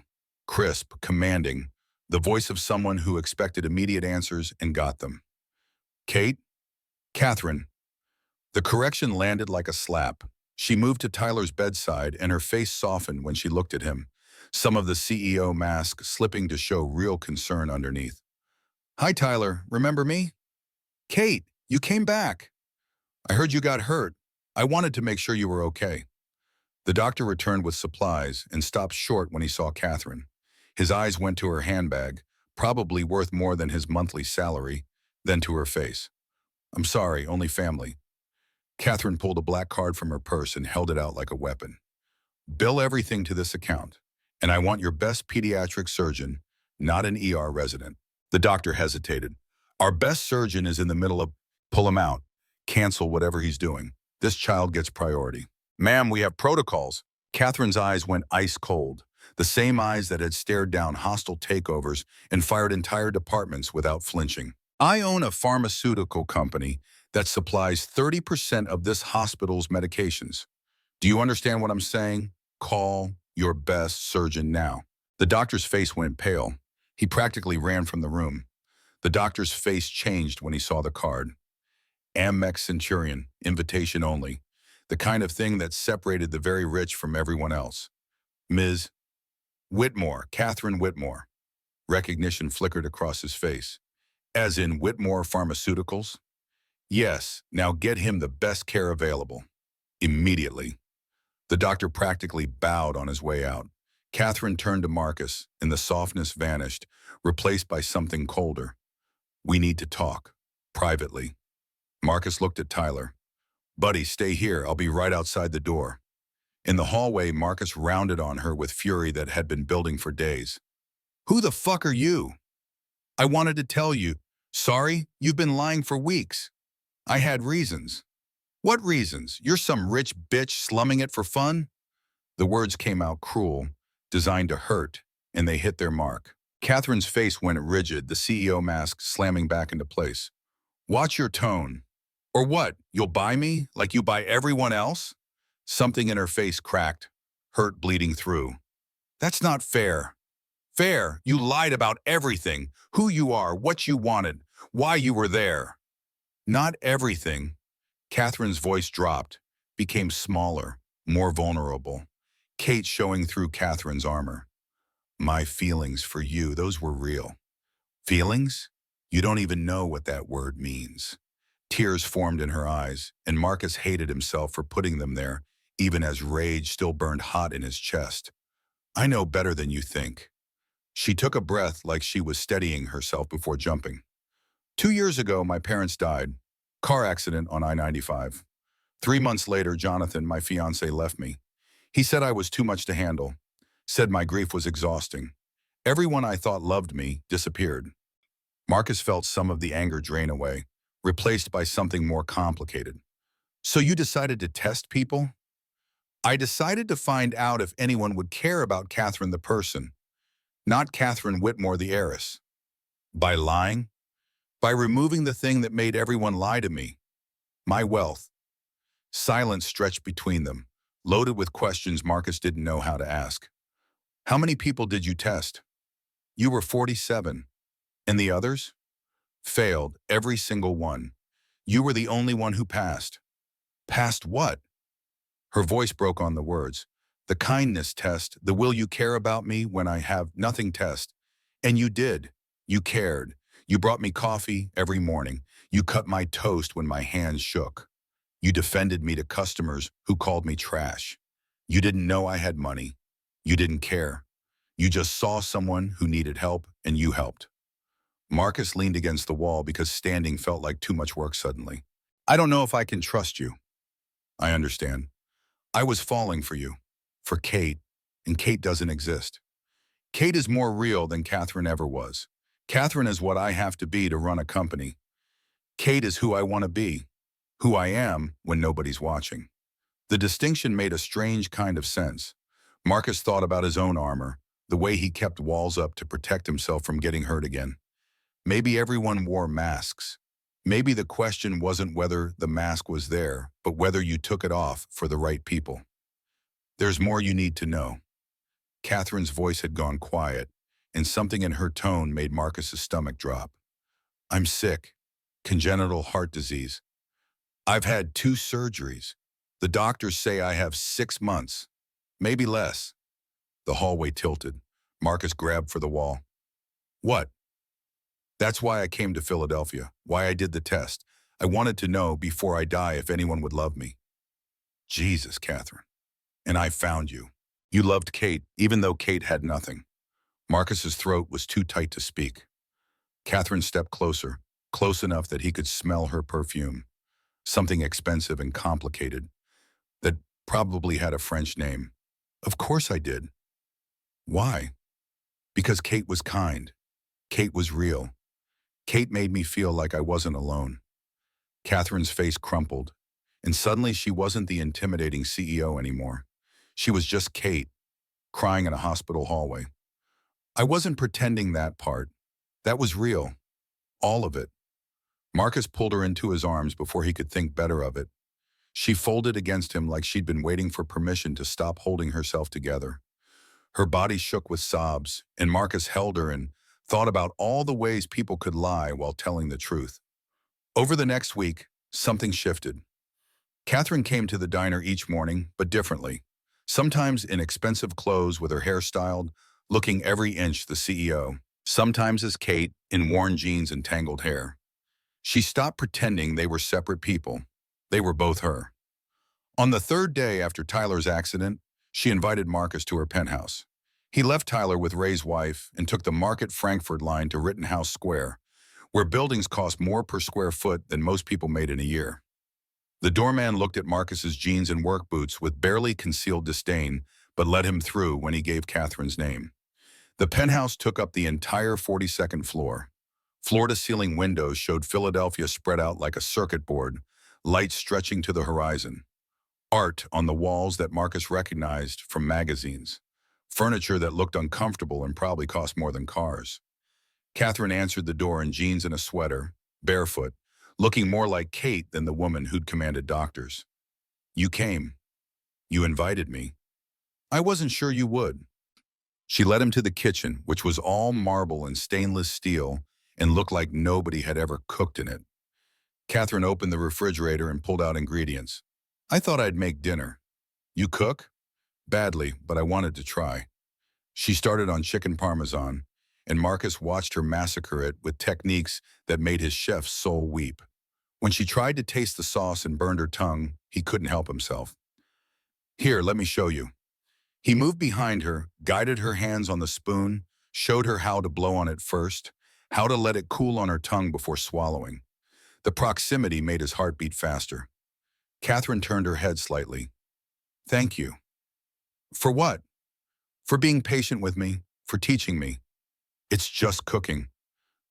Crisp, commanding, the voice of someone who expected immediate answers and got them. "Kate?" "Catherine." The correction landed like a slap. She moved to Tyler's bedside and her face softened when she looked at him, some of the CEO mask slipping to show real concern underneath. "Hi, Tyler. Remember me?" "Kate, you came back." "I heard you got hurt. I wanted to make sure you were okay." The doctor returned with supplies and stopped short when he saw Catherine. His eyes went to her handbag, probably worth more than his monthly salary, then to her face. "I'm sorry, only family." Catherine pulled a black card from her purse and held it out like a weapon. "Bill everything to this account, and I want your best pediatric surgeon, not an ER resident." The doctor hesitated. "Our best surgeon is in the middle of..." "Pull him out. Cancel whatever he's doing. This child gets priority." "Ma'am, we have protocols." Catherine's eyes went ice cold, the same eyes that had stared down hostile takeovers and fired entire departments without flinching. "I own a pharmaceutical company that supplies 30% of this hospital's medications. Do you understand what I'm saying? Call your best surgeon now." The doctor's face went pale. He practically ran from the room. The doctor's face changed when he saw the card. Amex Centurion, invitation only. The kind of thing that separated the very rich from everyone else. "Ms. Whitmore, Catherine Whitmore." Recognition flickered across his face. "As in Whitmore Pharmaceuticals?" "Yes, now get him the best care available. Immediately." The doctor practically bowed on his way out. Catherine turned to Marcus, and the softness vanished, replaced by something colder. "We need to talk. Privately." Marcus looked at Tyler. Buddy, stay here. I'll be right outside the door. In the hallway, Marcus rounded on her with fury that had been building for days. Who the fuck are you? I wanted to tell you. Sorry, you've been lying for weeks. I had reasons. What reasons? You're some rich bitch slumming it for fun? The words came out cruel, designed to hurt, and they hit their mark. Catherine's face went rigid, the CEO mask slamming back into place. Watch your tone. Or what? You'll buy me like you buy everyone else? Something in her face cracked, hurt bleeding through. That's not fair. Fair, you lied about everything. Who you are, what you wanted, why you were there. Not everything. Catherine's voice dropped, became smaller, more vulnerable. Kate showing through Catherine's armor. My feelings for you, those were real. Feelings? You don't even know what that word means. Tears formed in her eyes, and Marcus hated himself for putting them there, even as rage still burned hot in his chest. I know better than you think. She took a breath like she was steadying herself before jumping. 2 years ago, my parents died. Car accident on I-95. 3 months later, Jonathan, my fiancé, left me. He said I was too much to handle. Said my grief was exhausting. Everyone I thought loved me disappeared. Marcus felt some of the anger drain away, replaced by something more complicated. So you decided to test people? I decided to find out if anyone would care about Catherine the person, not Catherine Whitmore the heiress. By lying? By removing the thing that made everyone lie to me. My wealth. Silence stretched between them, loaded with questions Marcus didn't know how to ask. How many people did you test? You were 47. And the others? Failed, every single one. You were the only one who passed. Passed what? Her voice broke on the words. The kindness test, the will you care about me when I have nothing test. And you did. You cared. You brought me coffee every morning. You cut my toast when my hands shook. You defended me to customers who called me trash. You didn't know I had money. You didn't care. You just saw someone who needed help and you helped. Marcus leaned against the wall because standing felt like too much work suddenly. I don't know if I can trust you. I understand. I was falling for you, for Kate, and Kate doesn't exist. Kate is more real than Catherine ever was. Catherine is what I have to be to run a company. Kate is who I want to be, who I am when nobody's watching. The distinction made a strange kind of sense. Marcus thought about his own armor, the way he kept walls up to protect himself from getting hurt again. Maybe everyone wore masks. Maybe the question wasn't whether the mask was there, but whether you took it off for the right people. There's more you need to know. Catherine's voice had gone quiet, and something in her tone made Marcus's stomach drop. I'm sick. Congenital heart disease. I've had 2 surgeries. The doctors say I have 6 months. Maybe less. The hallway tilted. Marcus grabbed for the wall. What? That's why I came to Philadelphia, why I did the test. I wanted to know before I die if anyone would love me. Jesus, Catherine. And I found you. You loved Kate, even though Kate had nothing. Marcus's throat was too tight to speak. Catherine stepped closer, close enough that he could smell her perfume. Something expensive and complicated that probably had a French name. Of course I did. Why? Because Kate was kind. Kate was real. Kate made me feel like I wasn't alone. Catherine's face crumpled, and suddenly she wasn't the intimidating CEO anymore. She was just Kate, crying in a hospital hallway. I wasn't pretending that part. That was real. All of it. Marcus pulled her into his arms before he could think better of it. She folded against him like she'd been waiting for permission to stop holding herself together. Her body shook with sobs, and Marcus held her and thought about all the ways people could lie while telling the truth. Over the next week, something shifted. Catherine came to the diner each morning, but differently. Sometimes in expensive clothes with her hair styled, looking every inch the CEO. Sometimes as Kate, in worn jeans and tangled hair. She stopped pretending they were separate people. They were both her. On the 3rd day after Tyler's accident, she invited Marcus to her penthouse. He left Tyler with Ray's wife and took the Market Frankfurt line to Rittenhouse Square, where buildings cost more per square foot than most people made in a year. The doorman looked at Marcus's jeans and work boots with barely concealed disdain, but let him through when he gave Catherine's name. The penthouse took up the entire 42nd floor. Floor-to-ceiling windows showed Philadelphia spread out like a circuit board, lights stretching to the horizon. Art on the walls that Marcus recognized from magazines. Furniture that looked uncomfortable and probably cost more than cars. Catherine answered the door in jeans and a sweater, barefoot, looking more like Kate than the woman who'd commanded doctors. "You came. You invited me. I wasn't sure you would." She led him to the kitchen, which was all marble and stainless steel and looked like nobody had ever cooked in it. Catherine opened the refrigerator and pulled out ingredients. "I thought I'd make dinner. You cook?" "Badly, but I wanted to try." She started on chicken parmesan, and Marcus watched her massacre it with techniques that made his chef's soul weep. When she tried to taste the sauce and burned her tongue, he couldn't help himself. "Here, let me show you." He moved behind her, guided her hands on the spoon, showed her how to blow on it first, how to let it cool on her tongue before swallowing. The proximity made his heart beat faster. Catherine turned her head slightly. "Thank you." "For what?" "For being patient with me, for teaching me." "It's just cooking."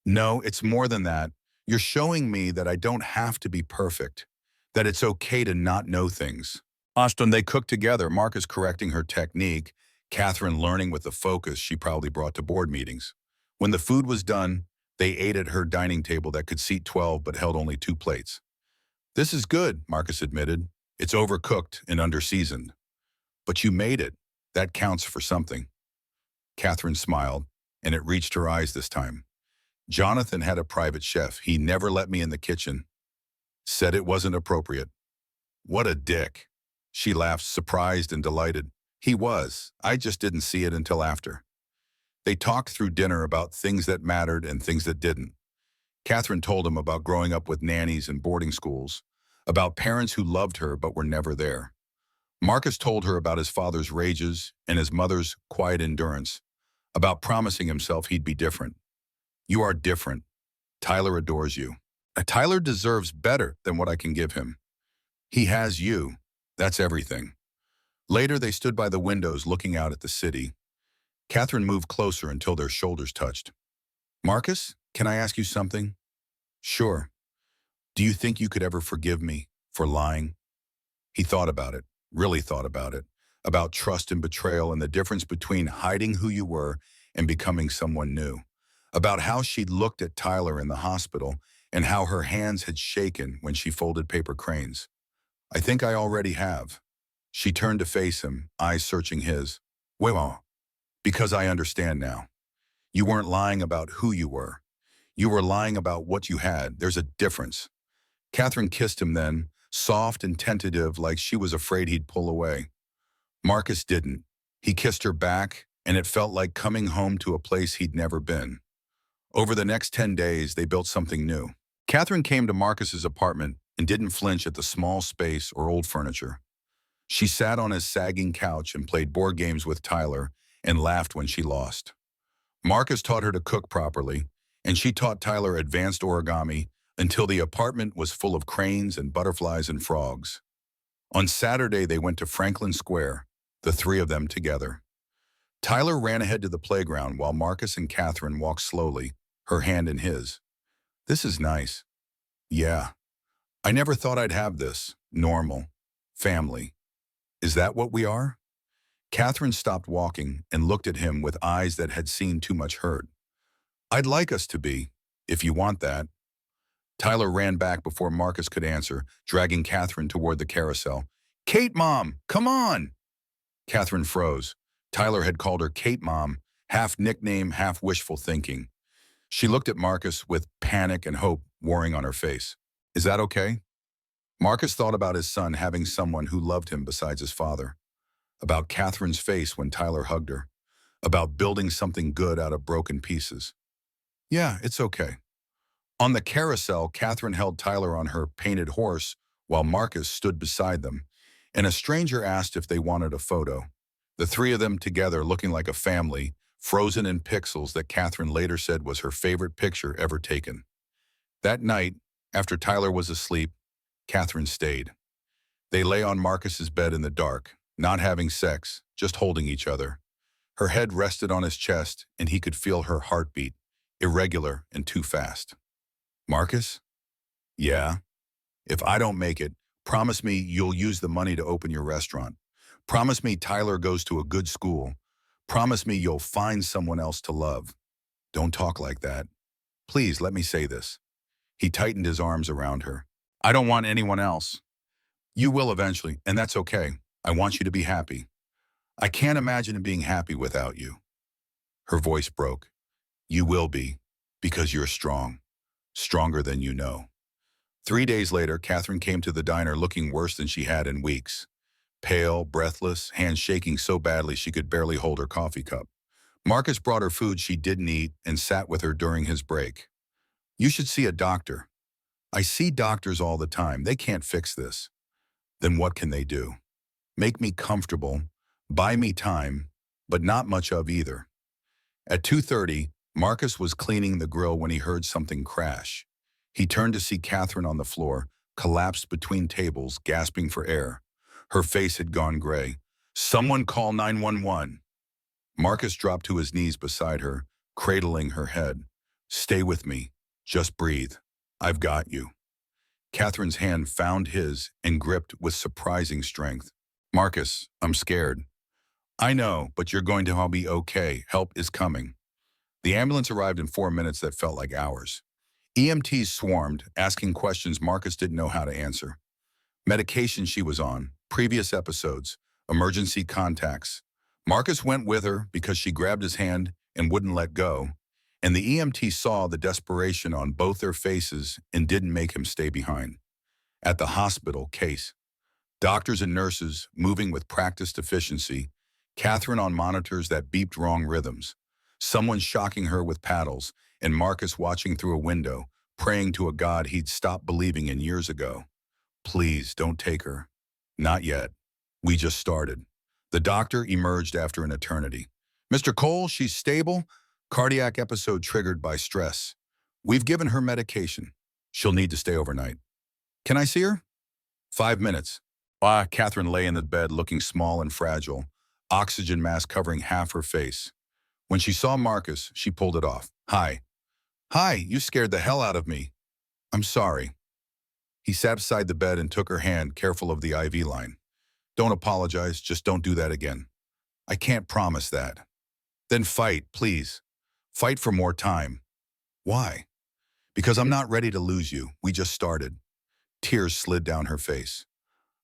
"No, it's more than that. You're showing me that I don't have to be perfect, that it's okay to not know things." Ashton, they cooked together, Marcus correcting her technique, Catherine learning with the focus she probably brought to board meetings. When the food was done, they ate at her dining table that could seat 12 but held only 2 plates. "This is good," Marcus admitted. "It's overcooked and underseasoned." "But you made it. That counts for something." Catherine smiled, and it reached her eyes this time. "Jonathan had a private chef. He never let me in the kitchen. Said it wasn't appropriate." "What a dick." She laughed, surprised and delighted. "He was. I just didn't see it until after." They talked through dinner about things that mattered and things that didn't. Catherine told him about growing up with nannies and boarding schools, about parents who loved her but were never there. Marcus told her about his father's rages and his mother's quiet endurance, about promising himself he'd be different. "You are different. Tyler adores you. Tyler deserves better than what I can give him. He has you. That's everything." Later, they stood by the windows looking out at the city. Catherine moved closer until their shoulders touched. "Marcus, can I ask you something?" "Sure. Do you think you could ever forgive me for lying?" He thought about it, really thought about it, about trust and betrayal and the difference between hiding who you were and becoming someone new, about how she'd looked at Tyler in the hospital and how her hands had shaken when she folded paper cranes. "I think I already have." She turned to face him, eyes searching his. "Well, because I understand now. You weren't lying about who you were. You were lying about what you had. There's a difference." Catherine kissed him then, soft and tentative like she was afraid he'd pull away. Marcus didn't. He kissed her back, and it felt like coming home to a place he'd never been. Over the next 10 days, they built something new. Catherine came to Marcus's apartment and didn't flinch at the small space or old furniture. She sat on his sagging couch and played board games with Tyler and laughed when she lost. Marcus taught her to cook properly, and she taught Tyler advanced origami until the apartment was full of cranes and butterflies and frogs. On Saturday, they went to Franklin Square, the 3 of them together. Tyler ran ahead to the playground while Marcus and Catherine walked slowly, her hand in his. "This is nice." "Yeah. I never thought I'd have this. Normal. Family. Is that what we are?" Catherine stopped walking and looked at him with eyes that had seen too much hurt. "I'd like us to be, if you want that." Tyler ran back before Marcus could answer, dragging Catherine toward the carousel. "Kate Mom, come on!" Catherine froze. Tyler had called her Kate Mom, half nickname, half wishful thinking. She looked at Marcus with panic and hope warring on her face. "Is that okay?" Marcus thought about his son having someone who loved him besides his father, about Catherine's face when Tyler hugged her, about building something good out of broken pieces. "Yeah, it's okay." On the carousel, Catherine held Tyler on her painted horse while Marcus stood beside them, and a stranger asked if they wanted a photo. The 3 of them together looking like a family, frozen in pixels that Catherine later said was her favorite picture ever taken. That night, after Tyler was asleep, Catherine stayed. They lay on Marcus's bed in the dark, not having sex, just holding each other. Her head rested on his chest, and he could feel her heartbeat, irregular and too fast. Marcus? Yeah. If I don't make it, promise me you'll use the money to open your restaurant. Promise me Tyler goes to a good school. Promise me you'll find someone else to love. Don't talk like that. Please let me say this. He tightened his arms around her. I don't want anyone else. You will eventually, and that's okay. I want you to be happy. I can't imagine being happy without you. Her voice broke. You will be, because you're strong. Stronger than you know. 3 days later, Catherine came to the diner looking worse than she had in weeks. Pale, breathless, hands shaking so badly she could barely hold her coffee cup. Marcus brought her food she didn't eat and sat with her during his break. You should see a doctor. I see doctors all the time. They can't fix this. Then what can they do? Make me comfortable, buy me time, but not much of either. At 2:30, Marcus was cleaning the grill when he heard something crash. He turned to see Catherine on the floor, collapsed between tables, gasping for air. Her face had gone gray. Someone call 911. Marcus dropped to his knees beside her, cradling her head. Stay with me. Just breathe. I've got you. Catherine's hand found his and gripped with surprising strength. Marcus, I'm scared. I know, but you're going to all be okay. Help is coming. The ambulance arrived in 4 minutes that felt like hours. EMTs swarmed, asking questions Marcus didn't know how to answer. Medication she was on, previous episodes, emergency contacts. Marcus went with her because she grabbed his hand and wouldn't let go, and the EMT saw the desperation on both their faces and didn't make him stay behind. At the hospital, case. Doctors and nurses moving with practiced efficiency, Catherine on monitors that beeped wrong rhythms, someone shocking her with paddles, and Marcus watching through a window, praying to a God he'd stopped believing in years ago. Please, don't take her. Not yet. We just started. The doctor emerged after an eternity. Mr. Cole, she's stable. Cardiac episode triggered by stress. We've given her medication. She'll need to stay overnight. Can I see her? 5 minutes. Catherine lay in the bed looking small and fragile, oxygen mask covering half her face. When she saw Marcus, she pulled it off. Hi. Hi, you scared the hell out of me. I'm sorry. He sat beside the bed and took her hand, careful of the IV line. Don't apologize, just don't do that again. I can't promise that. Then fight, please. Fight for more time. Why? Because I'm not ready to lose you. We just started. Tears slid down her face.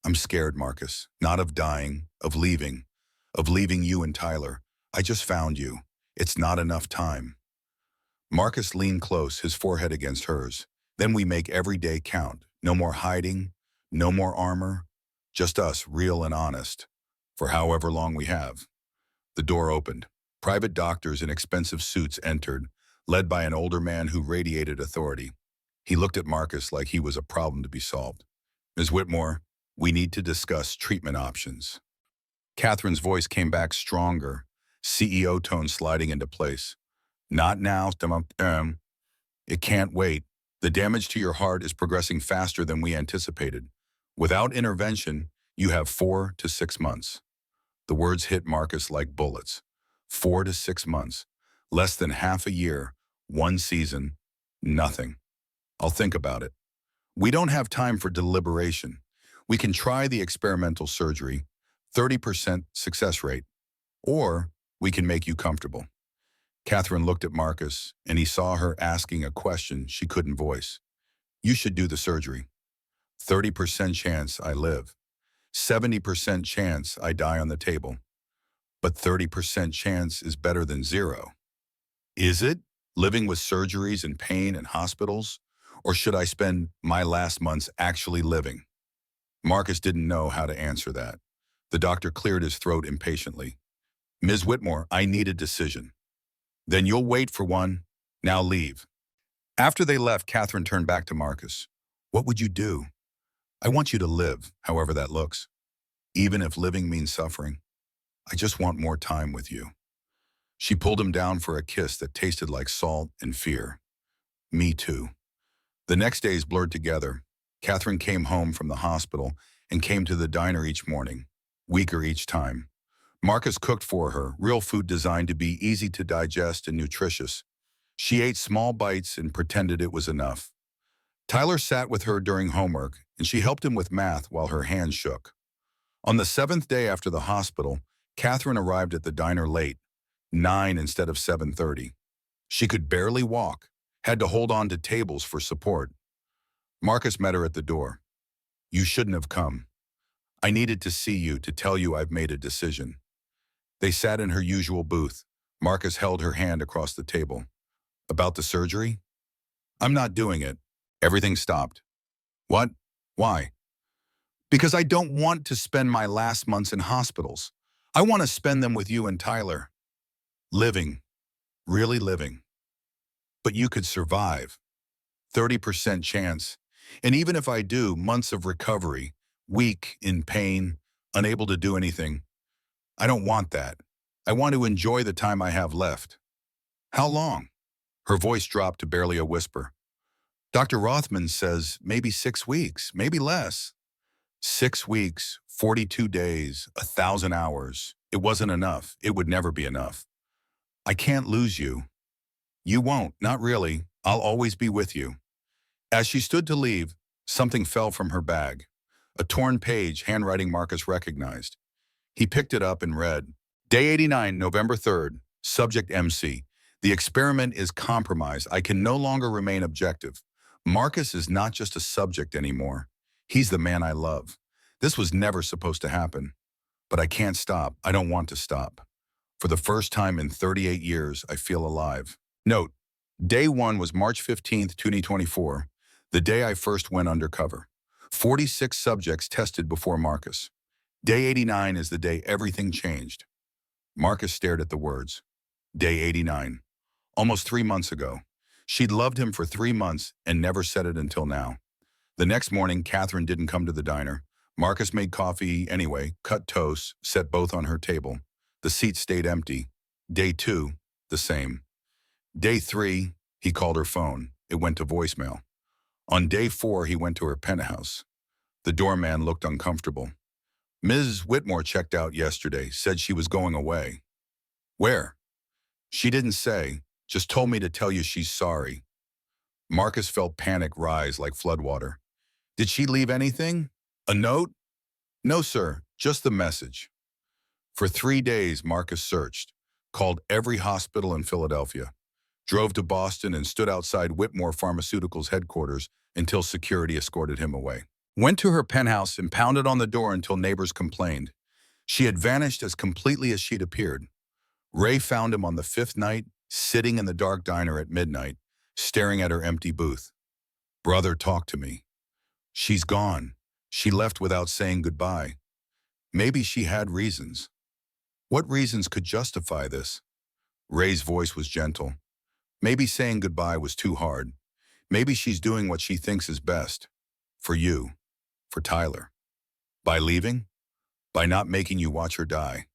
I'm scared, Marcus. Not of dying, of leaving you and Tyler. I just found you. It's not enough time. Marcus leaned close, his forehead against hers. Then we make every day count. No more hiding, no more armor. Just us, real and honest. For however long we have. The door opened. Private doctors in expensive suits entered, led by an older man who radiated authority. He looked at Marcus like he was a problem to be solved. Ms. Whitmore, we need to discuss treatment options. Catherine's voice came back stronger, CEO tone sliding into place. Not now, it can't wait. The damage to your heart is progressing faster than we anticipated. Without intervention, you have 4 to 6 months. The words hit Marcus like bullets. 4 to 6 months. Less than half a year. 1 season. Nothing. I'll think about it. We don't have time for deliberation. We can try the experimental surgery, 30% success rate, or we can make you comfortable. Catherine looked at Marcus, and he saw her asking a question she couldn't voice. You should do the surgery. 30% chance I live. 70% chance I die on the table. But 30% chance is better than 0. Is it? Living with surgeries and pain and hospitals? Or should I spend my last months actually living? Marcus didn't know how to answer that. The doctor cleared his throat impatiently. Ms. Whitmore, I need a decision. Then you'll wait for one. Now leave. After they left, Catherine turned back to Marcus. What would you do? I want you to live, however that looks. Even if living means suffering. I just want more time with you. She pulled him down for a kiss that tasted like salt and fear. Me too. The next days blurred together. Catherine came home from the hospital and came to the diner each morning, weaker each time. Marcus cooked for her, real food designed to be easy to digest and nutritious. She ate small bites and pretended it was enough. Tyler sat with her during homework, and she helped him with math while her hands shook. On the seventh day after the hospital, Catherine arrived at the diner late, 9 instead of 7:30. She could barely walk, had to hold on to tables for support. Marcus met her at the door. "You shouldn't have come. I needed to see you to tell you I've made a decision." They sat in her usual booth. Marcus held her hand across the table. "About the surgery?" "I'm not doing it." Everything stopped. "What? Why?" "Because I don't want to spend my last months in hospitals. I want to spend them with you and Tyler. Living. Really living. But you could survive. 30% chance. And even if I do, months of recovery, weak, in pain, unable to do anything. I don't want that. I want to enjoy the time I have left." "How long?" Her voice dropped to barely a whisper. "Dr. Rothman says maybe 6 weeks, maybe less." 6 weeks, 42 days, 1,000 hours. It wasn't enough. It would never be enough. "I can't lose you." "You won't, not really. I'll always be with you." As she stood to leave, something fell from her bag. A torn page, handwriting Marcus recognized. He picked it up and read, "Day 89, November 3rd, subject MC. The experiment is compromised. I can no longer remain objective. Marcus is not just a subject anymore. He's the man I love. This was never supposed to happen. But I can't stop. I don't want to stop. For the first time in 38 years, I feel alive." Note, day 1 was March 15th, 2024, the day I first went undercover. 46 subjects tested before Marcus. Day 89 is the day everything changed. Marcus stared at the words. Day 89. Almost 3 months ago. She'd loved him for 3 months and never said it until now. The next morning, Catherine didn't come to the diner. Marcus made coffee anyway, cut toast, set both on her table. The seat stayed empty. Day 2, the same. Day 3, he called her phone. It went to voicemail. On day 4, he went to her penthouse. The doorman looked uncomfortable. "Ms. Whitmore checked out yesterday, said she was going away." "Where?" "She didn't say, just told me to tell you she's sorry." Marcus felt panic rise like floodwater. "Did she leave anything? A note?" "No, sir, just the message." For 3 days, Marcus searched, called every hospital in Philadelphia, drove to Boston and stood outside Whitmore Pharmaceuticals headquarters until security escorted him away. Went to her penthouse and pounded on the door until neighbors complained. She had vanished as completely as she'd appeared. Ray found him on the 5th night, sitting in the dark diner at midnight, staring at her empty booth. "Brother, talk to me." "She's gone. She left without saying goodbye." Maybe she had reasons. What reasons could justify this? Ray's voice was gentle. Maybe saying goodbye was too hard. Maybe she's doing what she thinks is best. For you. For Tyler. By leaving? By not making you watch her die.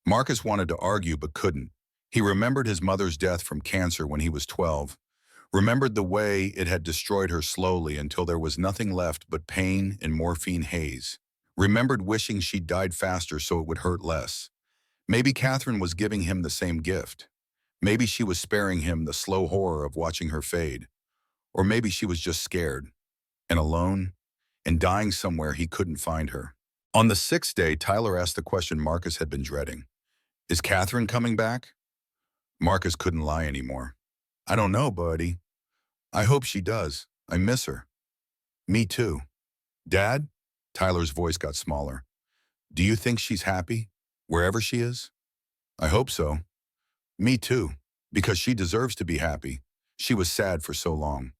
Marcus wanted to argue but couldn't. He remembered his mother's death from cancer when he was 12. Remembered the way it had destroyed her slowly until there was nothing left but pain and morphine haze. Remembered wishing she'd died faster so it would hurt less. Maybe Catherine was giving him the same gift. Maybe she was sparing him the slow horror of watching her fade. Or maybe she was just scared, and alone, and dying somewhere he couldn't find her. On the 6th day, Tyler asked the question Marcus had been dreading. "Is Catherine coming back?" Marcus couldn't lie anymore. "I don't know, buddy. I hope she does. I miss her." "Me too." "Dad?" Tyler's voice got smaller. "Do you think she's happy, wherever she is?" "I hope so." "Me too, because she deserves to be happy. She was sad for so long."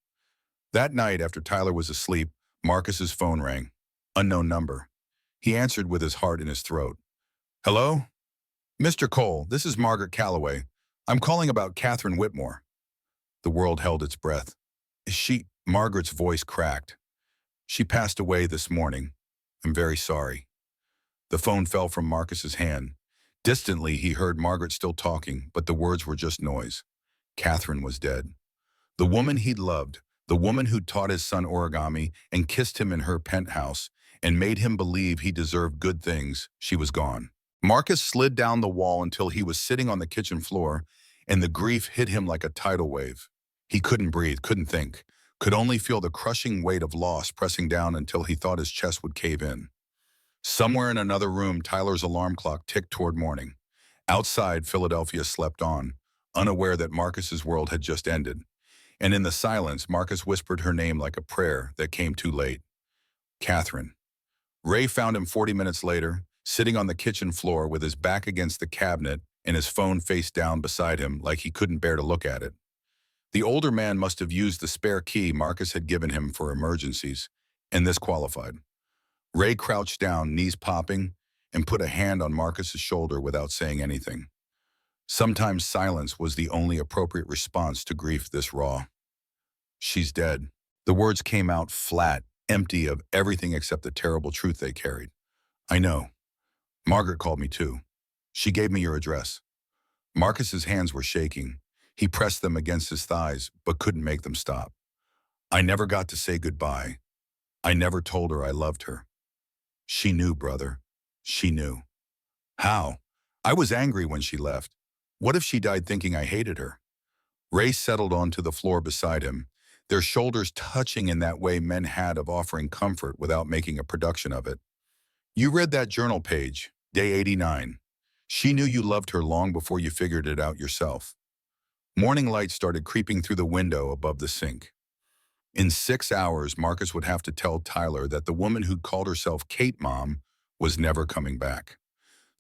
That night, after Tyler was asleep, Marcus's phone rang. Unknown number. He answered with his heart in his throat. "Hello? Mr. Cole, this is Margaret Calloway. I'm calling about Catherine Whitmore." The world held its breath. "Is she—" Margaret's voice cracked. "She passed away this morning. I'm very sorry." The phone fell from Marcus's hand. Distantly, he heard Margaret still talking, but the words were just noise. Catherine was dead. The woman he'd loved, The woman who taught his son origami and kissed him in her penthouse and made him believe he deserved good things, she was gone. Marcus slid down the wall until he was sitting on the kitchen floor, and the grief hit him like a tidal wave. He couldn't breathe, couldn't think, could only feel the crushing weight of loss pressing down until he thought his chest would cave in. Somewhere in another room, Tyler's alarm clock ticked toward morning. Outside, Philadelphia slept on, unaware that Marcus's world had just ended. And in the silence, Marcus whispered her name like a prayer that came too late. Catherine. Ray found him 40 minutes later, sitting on the kitchen floor with his back against the cabinet and his phone face down beside him like he couldn't bear to look at it. The older man must have used the spare key Marcus had given him for emergencies, and this qualified. Ray crouched down, knees popping, and put a hand on Marcus's shoulder without saying anything. Sometimes silence was the only appropriate response to grief this raw. She's dead. The words came out flat, empty of everything except the terrible truth they carried. I know. Margaret called me too. She gave me your address. Marcus's hands were shaking. He pressed them against his thighs, but couldn't make them stop. I never got to say goodbye. I never told her I loved her. She knew, brother. She knew. How? I was angry when she left. What if she died thinking I hated her? Ray settled onto the floor beside him, their shoulders touching in that way men had of offering comfort without making a production of it. You read that journal page, day 89. She knew you loved her long before you figured it out yourself. Morning light started creeping through the window above the sink. In 6 hours, Marcus would have to tell Tyler that the woman who'd called herself Kate Mom was never coming back.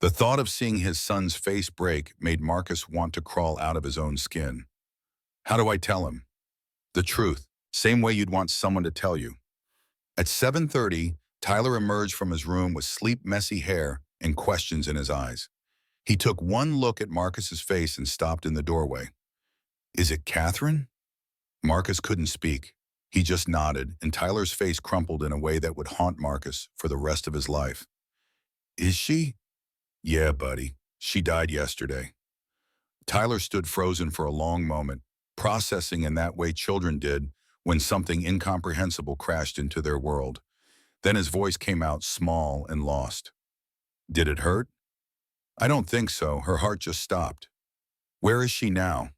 The thought of seeing his son's face break made Marcus want to crawl out of his own skin. How do I tell him? The truth, same way you'd want someone to tell you. At 7:30, Tyler emerged from his room with sleep-messy hair and questions in his eyes. He took one look at Marcus's face and stopped in the doorway. Is it Catherine? Marcus couldn't speak. He just nodded, and Tyler's face crumpled in a way that would haunt Marcus for the rest of his life. Is she? Yeah, buddy. She died yesterday. Tyler stood frozen for a long moment, processing in that way children did when something incomprehensible crashed into their world. Then his voice came out small and lost. Did it hurt? I don't think so. Her heart just stopped. Where is she now?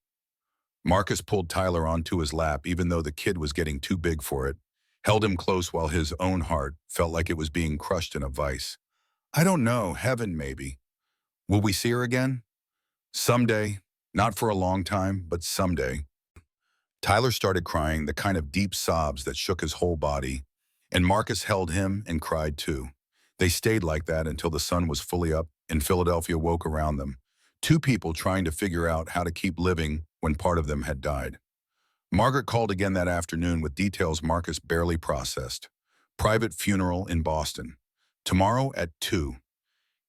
Marcus pulled Tyler onto his lap even though the kid was getting too big for it, held him close while his own heart felt like it was being crushed in a vice. I don't know. Heaven, maybe. Will we see her again? Someday. Not for a long time, but someday. Tyler started crying, the kind of deep sobs that shook his whole body, and Marcus held him and cried too. They stayed like that until the sun was fully up and Philadelphia woke around them. Two people trying to figure out how to keep living when part of them had died. Margaret called again that afternoon with details Marcus barely processed. Private funeral in Boston. Tomorrow at 2.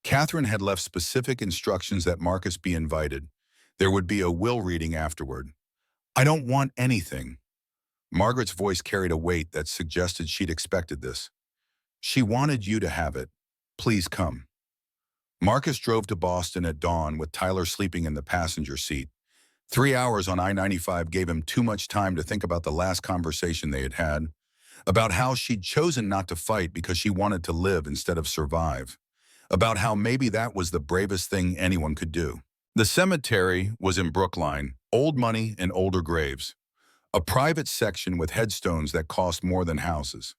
Catherine had left specific instructions that Marcus be invited. There would be a will reading afterward. I don't want anything. Margaret's voice carried a weight that suggested she'd expected this. She wanted you to have it. Please come. Marcus drove to Boston at dawn with Tyler sleeping in the passenger seat. 3 hours on I-95 gave him too much time to think about the last conversation they had had, about how she'd chosen not to fight because she wanted to live instead of survive, about how maybe that was the bravest thing anyone could do. The cemetery was in Brookline, old money and older graves, a private section with headstones that cost more than houses.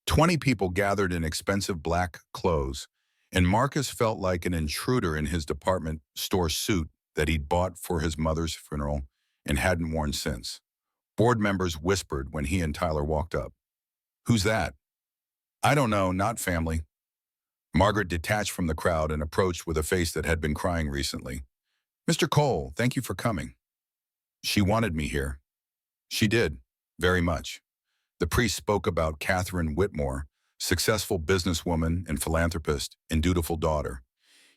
20 people gathered in expensive black clothes, and Marcus felt like an intruder in his department store suit that he'd bought for his mother's funeral and hadn't worn since. Board members whispered when he and Tyler walked up. Who's that? I don't know, not family. Margaret detached from the crowd and approached with a face that had been crying recently. Mr. Cole, thank you for coming. She wanted me here. She did, very much. The priest spoke about Catherine Whitmore, successful businesswoman and philanthropist and dutiful daughter.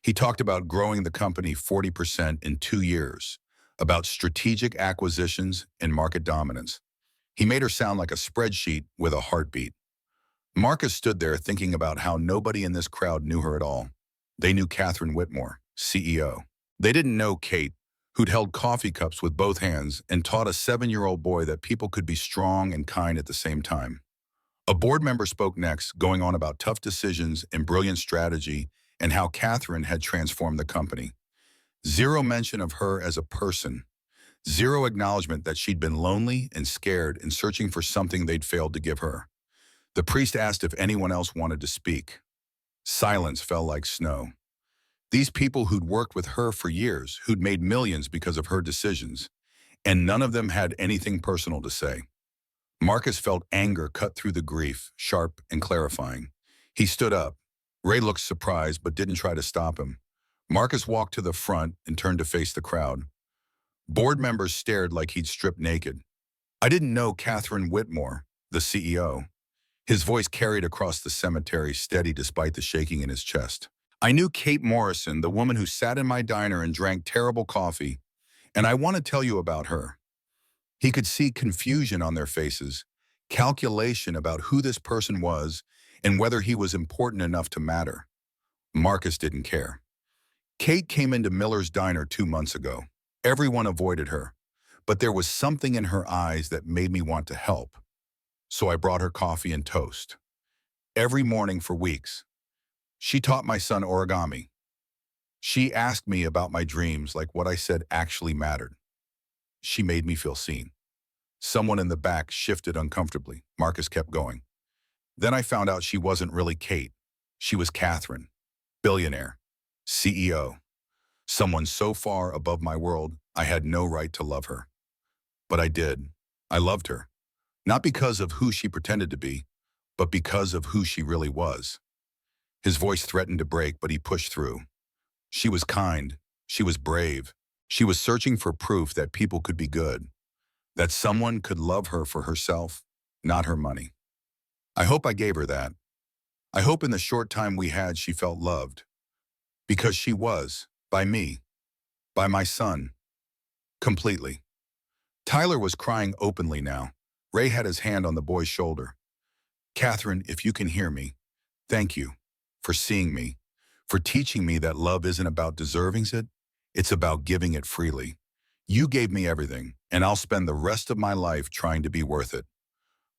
He talked about growing the company 40% in 2 years, about strategic acquisitions and market dominance. He made her sound like a spreadsheet with a heartbeat. Marcus stood there thinking about how nobody in this crowd knew her at all. They knew Catherine Whitmore, CEO. They didn't know Kate, who'd held coffee cups with both hands and taught a 7-year-old boy that people could be strong and kind at the same time. A board member spoke next, going on about tough decisions and brilliant strategy and how Catherine had transformed the company. Zero mention of her as a person. Zero acknowledgement that she'd been lonely and scared and searching for something they'd failed to give her. The priest asked if anyone else wanted to speak. Silence fell like snow. These people who'd worked with her for years, who'd made millions because of her decisions, and none of them had anything personal to say. Marcus felt anger cut through the grief, sharp and clarifying. He stood up. Ray looked surprised but didn't try to stop him. Marcus walked to the front and turned to face the crowd. Board members stared like he'd stripped naked. I didn't know Catherine Whitmore, the CEO. His voice carried across the cemetery, steady despite the shaking in his chest. I knew Kate Morrison, the woman who sat in my diner and drank terrible coffee, and I want to tell you about her. He could see confusion on their faces, calculation about who this person was and whether he was important enough to matter. Marcus didn't care. Kate came into Miller's diner 2 months ago. Everyone avoided her, but there was something in her eyes that made me want to help. So I brought her coffee and toast. Every morning for weeks. She taught my son origami. She asked me about my dreams like what I said actually mattered. She made me feel seen. Someone in the back shifted uncomfortably. Marcus kept going. Then I found out she wasn't really Kate. She was Catherine, billionaire, CEO. Someone so far above my world, I had no right to love her. But I did. I loved her. Not because of who she pretended to be, but because of who she really was. His voice threatened to break, but he pushed through. She was kind. She was brave. She was searching for proof that people could be good, that someone could love her for herself, not her money. I hope I gave her that. I hope in the short time we had she felt loved. Because she was, by me, by my son, completely. Tyler was crying openly now. Ray had his hand on the boy's shoulder. Catherine, if you can hear me, thank you for seeing me, for teaching me that love isn't about deserving it, it's about giving it freely. You gave me everything, and I'll spend the rest of my life trying to be worth it.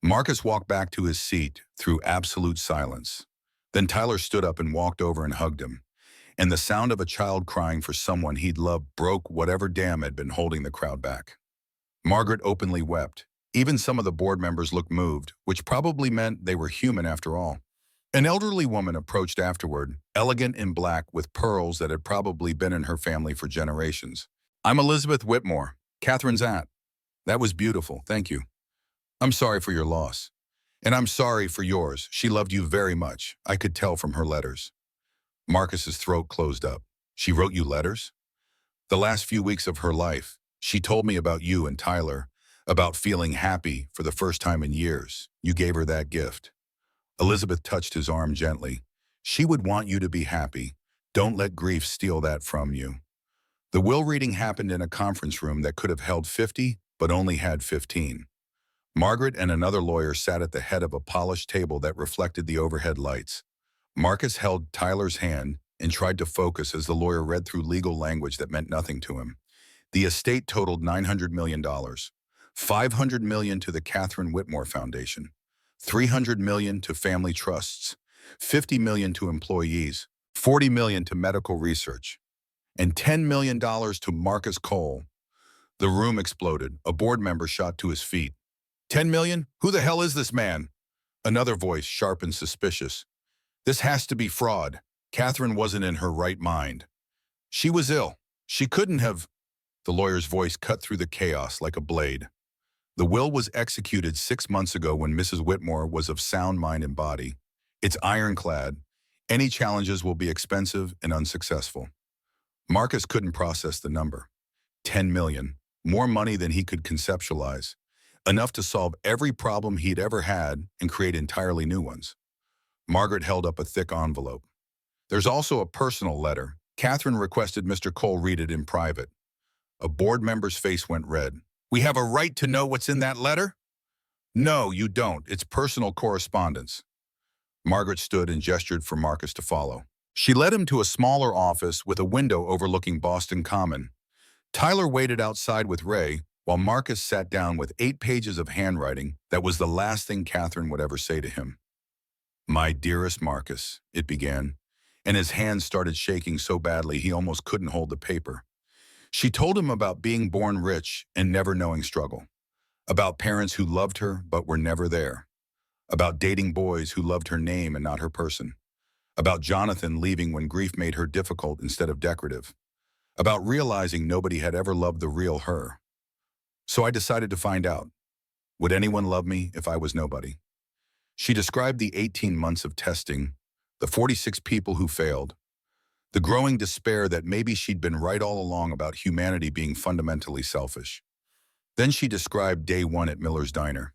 Marcus walked back to his seat through absolute silence. Then Tyler stood up and walked over and hugged him, and the sound of a child crying for someone he'd loved broke whatever dam had been holding the crowd back. Margaret openly wept. Even some of the board members looked moved, which probably meant they were human after all. An elderly woman approached afterward, elegant in black with pearls that had probably been in her family for generations. I'm Elizabeth Whitmore, Catherine's aunt. That was beautiful, thank you. I'm sorry for your loss. And I'm sorry for yours. She loved you very much. I could tell from her letters. Marcus's throat closed up. She wrote you letters? The last few weeks of her life, she told me about you and Tyler, about feeling happy for the first time in years. You gave her that gift. Elizabeth touched his arm gently. She would want you to be happy. Don't let grief steal that from you. The will reading happened in a conference room that could have held 50, but only had 15. Margaret and another lawyer sat at the head of a polished table that reflected the overhead lights. Marcus held Tyler's hand and tried to focus as the lawyer read through legal language that meant nothing to him. The estate totaled $900 million. $500 million to the Catherine Whitmore Foundation, $300 million to family trusts, $50 million to employees, $40 million to medical research, and $10 million to Marcus Cole. The room exploded. A board member shot to his feet. 10 million? Who the hell is this man? Another voice, sharp and suspicious. This has to be fraud. Catherine wasn't in her right mind. She was ill. She couldn't have. The lawyer's voice cut through the chaos like a blade. The will was executed 6 months ago when Mrs. Whitmore was of sound mind and body. It's ironclad. Any challenges will be expensive and unsuccessful. Marcus couldn't process the number. 10 million. More money than he could conceptualize. Enough to solve every problem he'd ever had and create entirely new ones. Margaret held up a thick envelope. There's also a personal letter. Catherine requested Mr. Cole read it in private. A board member's face went red. We have a right to know what's in that letter? No, you don't. It's personal correspondence. Margaret stood and gestured for Marcus to follow. She led him to a smaller office with a window overlooking Boston Common. Tyler waited outside with Ray while Marcus sat down with 8 pages of handwriting that was the last thing Catherine would ever say to him. "My dearest Marcus," it began, and his hands started shaking so badly he almost couldn't hold the paper. She told him about being born rich and never knowing struggle, about parents who loved her but were never there, about dating boys who loved her name and not her person, about Jonathan leaving when grief made her difficult instead of decorative, about realizing nobody had ever loved the real her. So I decided to find out, would anyone love me if I was nobody? She described the 18 months of testing, the 46 people who failed, the growing despair that maybe she'd been right all along about humanity being fundamentally selfish. Then she described day one at Miller's Diner.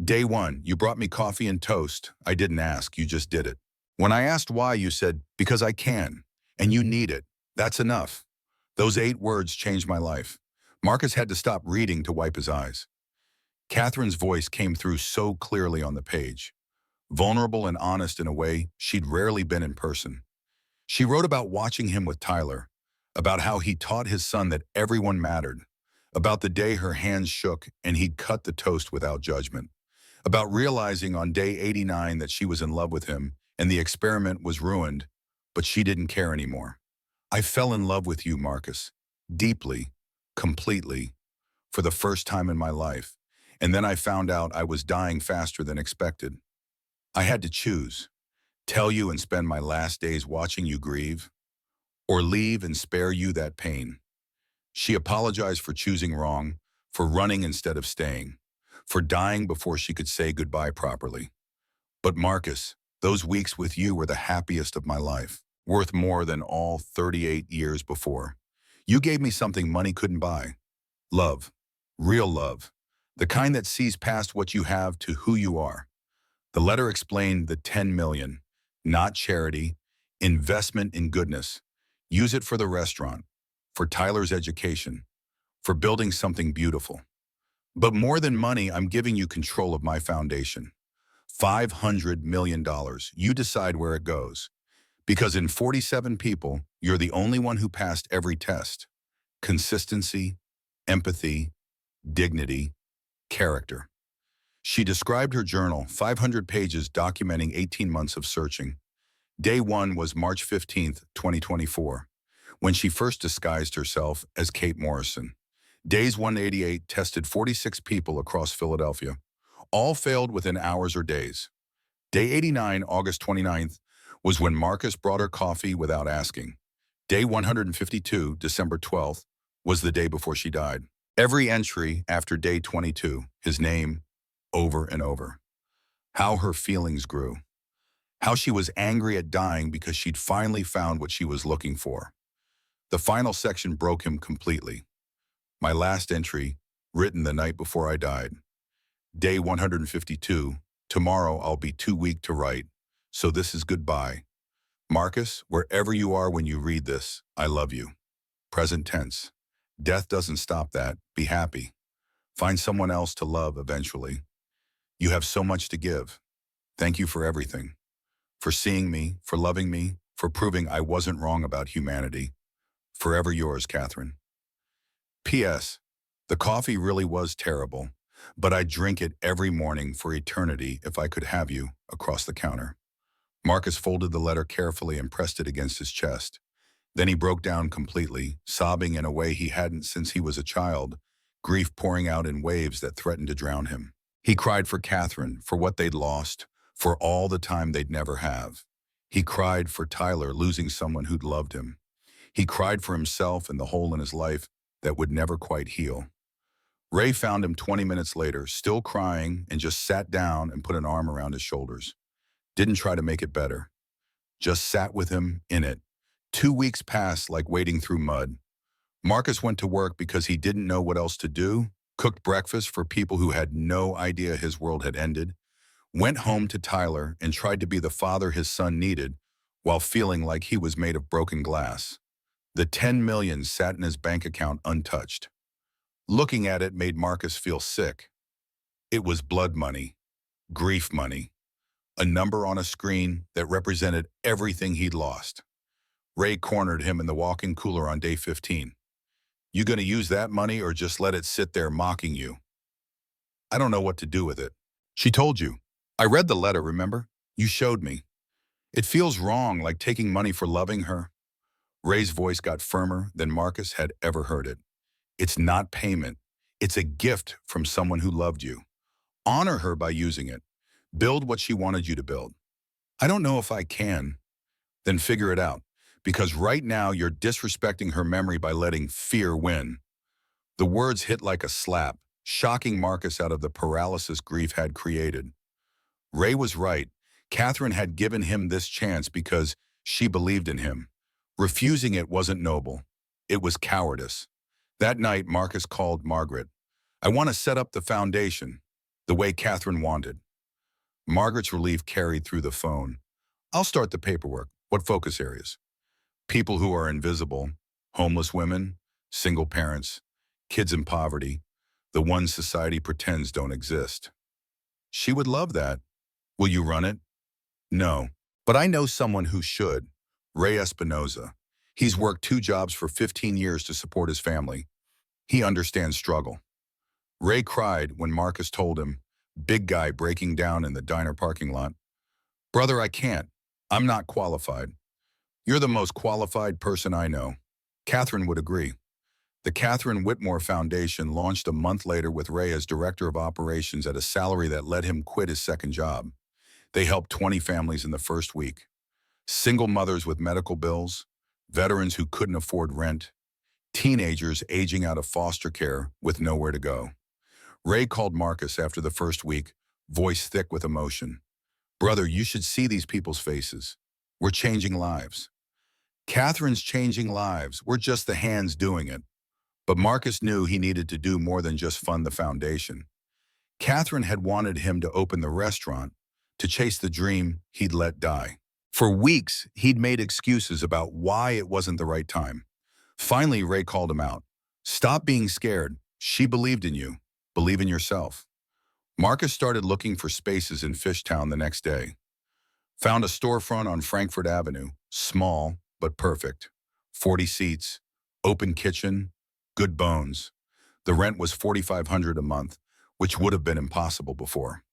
"Day one, you brought me coffee and toast. I didn't ask, you just did it. When I asked why, you said, because I can, and you need it. That's enough." Those 8 words changed my life. Marcus had to stop reading to wipe his eyes. Catherine's voice came through so clearly on the page, vulnerable and honest in a way she'd rarely been in person. She wrote about watching him with Tyler, about how he taught his son that everyone mattered, about the day her hands shook and he'd cut the toast without judgment, about realizing on day 89 that she was in love with him and the experiment was ruined, but she didn't care anymore. "I fell in love with you, Marcus, deeply, completely, for the first time in my life, and then I found out I was dying faster than expected. I had to choose, tell you and spend my last days watching you grieve, or leave and spare you that pain." She apologized for choosing wrong, for running instead of staying, for dying before she could say goodbye properly. "But Marcus, those weeks with you were the happiest of my life, worth more than all 38 years before. You gave me something money couldn't buy. Love, real love, the kind that sees past what you have to who you are." The letter explained the 10 million, not charity, investment in goodness. Use it for the restaurant, for Tyler's education, for building something beautiful. "But more than money, I'm giving you control of my foundation. $500 million. You decide where it goes. Because in 47 people, you're the only one who passed every test. Consistency, empathy, dignity, character." She described her journal, 500 pages documenting 18 months of searching. Day one was March 15th, 2024, when she first disguised herself as Kate Morrison. Days 188 tested 46 people across Philadelphia. All failed within hours or days. Day 89, August 29th, was when Marcus brought her coffee without asking. Day 152, December 12th, was the day before she died. Every entry after day 22, his name, over and over. How her feelings grew. How she was angry at dying because she'd finally found what she was looking for. The final section broke him completely. My last entry, written the night before I died. Day 152, tomorrow I'll be too weak to write, so this is goodbye. Marcus, wherever you are when you read this, I love you. Present tense. Death doesn't stop that. Be happy. Find someone else to love eventually. You have so much to give. Thank you for everything. For seeing me, for loving me, for proving I wasn't wrong about humanity. Forever yours, Catherine. P.S. The coffee really was terrible, but I'd drink it every morning for eternity if I could have you across the counter. Marcus folded the letter carefully and pressed it against his chest. Then he broke down completely, sobbing in a way he hadn't since he was a child, grief pouring out in waves that threatened to drown him. He cried for Catherine, for what they'd lost, for all the time they'd never have. He cried for Tyler losing someone who'd loved him. He cried for himself and the hole in his life that would never quite heal. Ray found him 20 minutes later, still crying, and just sat down and put an arm around his shoulders. Didn't try to make it better. Just sat with him in it. 2 weeks passed like wading through mud. Marcus went to work because he didn't know what else to do, cooked breakfast for people who had no idea his world had ended, went home to Tyler and tried to be the father his son needed while feeling like he was made of broken glass. The 10 million sat in his bank account untouched. Looking at it made Marcus feel sick. It was blood money, grief money, a number on a screen that represented everything he'd lost. Ray cornered him in the walk-in cooler on day 15. You gonna use that money or just let it sit there mocking you? I don't know what to do with it. She told you. I read the letter, remember? You showed me. It feels wrong, like taking money for loving her. Ray's voice got firmer than Marcus had ever heard it. It's not payment. It's a gift from someone who loved you. Honor her by using it. Build what she wanted you to build. I don't know if I can. Then figure it out. Because right now you're disrespecting her memory by letting fear win. The words hit like a slap, shocking Marcus out of the paralysis grief had created. Ray was right. Catherine had given him this chance because she believed in him. Refusing it wasn't noble. It was cowardice. That night, Marcus called Margaret. I want to set up the foundation, the way Catherine wanted. Margaret's relief carried through the phone. I'll start the paperwork. What focus areas? People who are invisible, homeless women, single parents, kids in poverty, the ones society pretends don't exist. She would love that. Will you run it? No, but I know someone who should. Ray Espinoza. He's worked 2 jobs for 15 years to support his family. He understands struggle. Ray cried when Marcus told him, big guy breaking down in the diner parking lot. Brother, I can't. I'm not qualified. You're the most qualified person I know. Catherine would agree. The Catherine Whitmore Foundation launched a month later with Ray as director of operations at a salary that let him quit his second job. They helped 20 families in the first week. Single mothers with medical bills, veterans who couldn't afford rent, teenagers aging out of foster care with nowhere to go. Ray called Marcus after the first week, voice thick with emotion. Brother, you should see these people's faces. We're changing lives. Catherine's changing lives. We're just the hands doing it. But Marcus knew he needed to do more than just fund the foundation. Catherine had wanted him to open the restaurant, to chase the dream he'd let die. For weeks, he'd made excuses about why it wasn't the right time. Finally, Ray called him out. Stop being scared. She believed in you. Believe in yourself. Marcus started looking for spaces in Fishtown the next day. Found a storefront on Frankfurt Avenue, small but perfect. 40 seats, open kitchen, good bones. The rent was $4,500 a month, which would have been impossible before.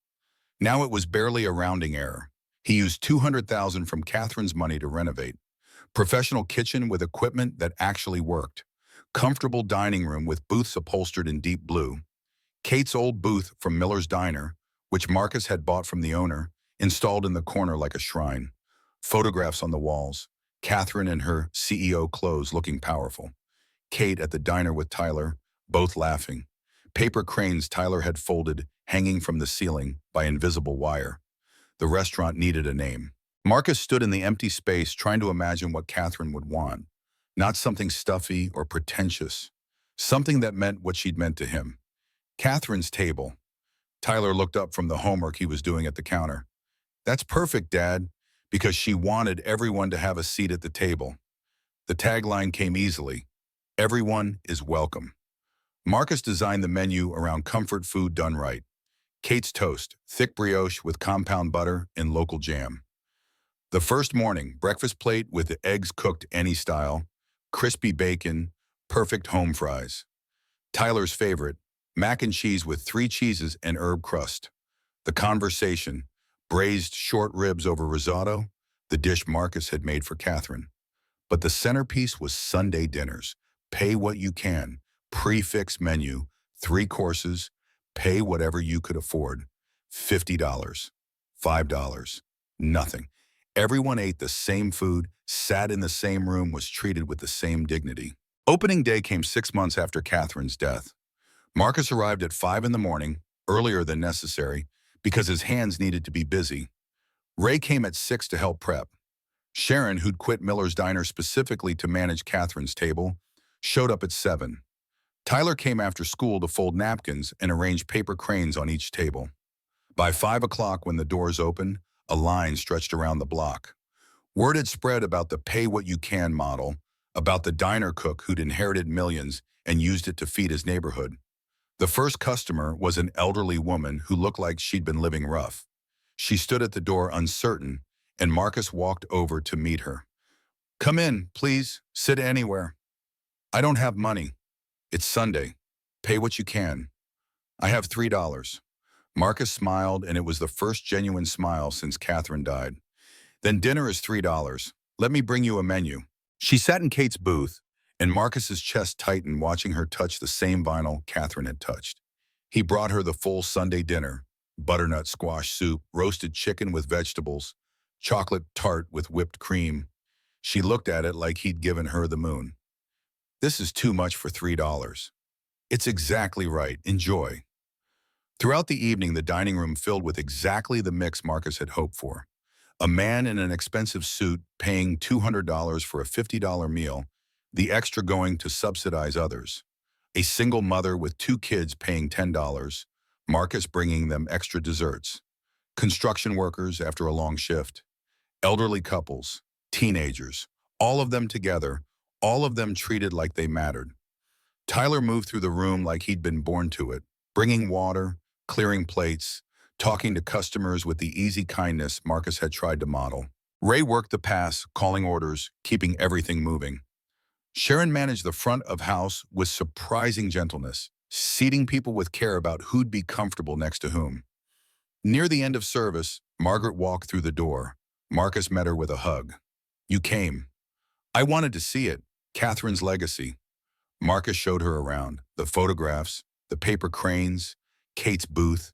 Now it was barely a rounding error. He used $200,000 from Catherine's money to renovate. Professional kitchen with equipment that actually worked. Comfortable dining room with booths upholstered in deep blue. Kate's old booth from Miller's Diner, which Marcus had bought from the owner, installed in the corner like a shrine. Photographs on the walls. Catherine in her CEO clothes looking powerful. Kate at the diner with Tyler, both laughing. Paper cranes Tyler had folded, hanging from the ceiling by invisible wire. The restaurant needed a name. Marcus stood in the empty space trying to imagine what Catherine would want. Not something stuffy or pretentious. Something that meant what she'd meant to him. Catherine's table. Tyler looked up from the homework he was doing at the counter. That's perfect, Dad, because she wanted everyone to have a seat at the table. The tagline came easily. Everyone is welcome. Marcus designed the menu around comfort food done right. Kate's toast, thick brioche with compound butter and local jam. The first morning, breakfast plate with the eggs cooked any style, crispy bacon, perfect home fries. Tyler's favorite, mac and cheese with 3 cheeses and herb crust. The conversation, braised short ribs over risotto, the dish Marcus had made for Catherine. But the centerpiece was Sunday dinners. Pay what you can, prefix menu, 3 courses, pay whatever you could afford. $50, $5, nothing. Everyone ate the same food, sat in the same room, was treated with the same dignity. Opening day came 6 months after Catherine's death. Marcus arrived at 5 in the morning, earlier than necessary, because his hands needed to be busy. Ray came at 6 to help prep. Sharon, who'd quit Miller's Diner specifically to manage Catherine's table, showed up at 7. Tyler came after school to fold napkins and arrange paper cranes on each table. By 5 o'clock, when the doors opened, a line stretched around the block. Word had spread about the pay-what-you-can model, about the diner cook who'd inherited millions and used it to feed his neighborhood. The first customer was an elderly woman who looked like she'd been living rough. She stood at the door uncertain, and Marcus walked over to meet her. Come in, please. Sit anywhere. I don't have money. It's Sunday. Pay what you can. I have $3. Marcus smiled, and it was the first genuine smile since Catherine died. Then dinner is $3. Let me bring you a menu. She sat in Kate's booth, and Marcus's chest tightened watching her touch the same vinyl Catherine had touched. He brought her the full Sunday dinner: butternut squash soup, roasted chicken with vegetables, chocolate tart with whipped cream. She looked at it like he'd given her the moon. This is too much for $3. It's exactly right. Enjoy. Throughout the evening, the dining room filled with exactly the mix Marcus had hoped for. A man in an expensive suit paying $200 for a $50 meal, the extra going to subsidize others. A single mother with 2 kids paying $10, Marcus bringing them extra desserts. Construction workers after a long shift. Elderly couples, teenagers, all of them together, all of them treated like they mattered. Tyler moved through the room like he'd been born to it, bringing water, clearing plates, talking to customers with the easy kindness Marcus had tried to model. Ray worked the pass, calling orders, keeping everything moving. Sharon managed the front of house with surprising gentleness, seating people with care about who'd be comfortable next to whom. Near the end of service, Margaret walked through the door. Marcus met her with a hug. You came. I wanted to see it. Catherine's legacy. Marcus showed her around, the photographs, the paper cranes, Kate's booth,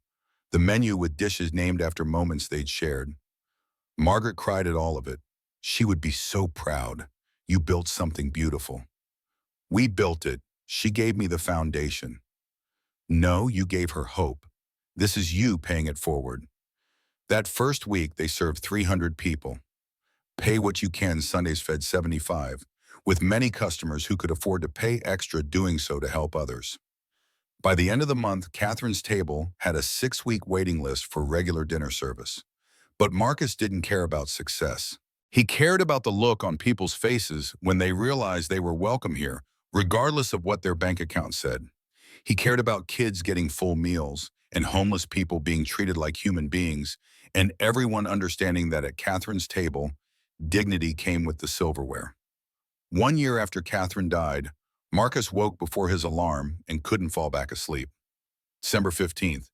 the menu with dishes named after moments they'd shared. Margaret cried at all of it. She would be so proud. You built something beautiful. We built it. She gave me the foundation. No, you gave her hope. This is you paying it forward. That first week, they served 300 people. Pay what you can Sundays fed 75, with many customers who could afford to pay extra doing so to help others. By the end of the month, Catherine's table had a 6-week waiting list for regular dinner service. But Marcus didn't care about success. He cared about the look on people's faces when they realized they were welcome here, regardless of what their bank account said. He cared about kids getting full meals and homeless people being treated like human beings, and everyone understanding that at Catherine's table, dignity came with the silverware. 1 year after Catherine died, Marcus woke before his alarm and couldn't fall back asleep. December 15th.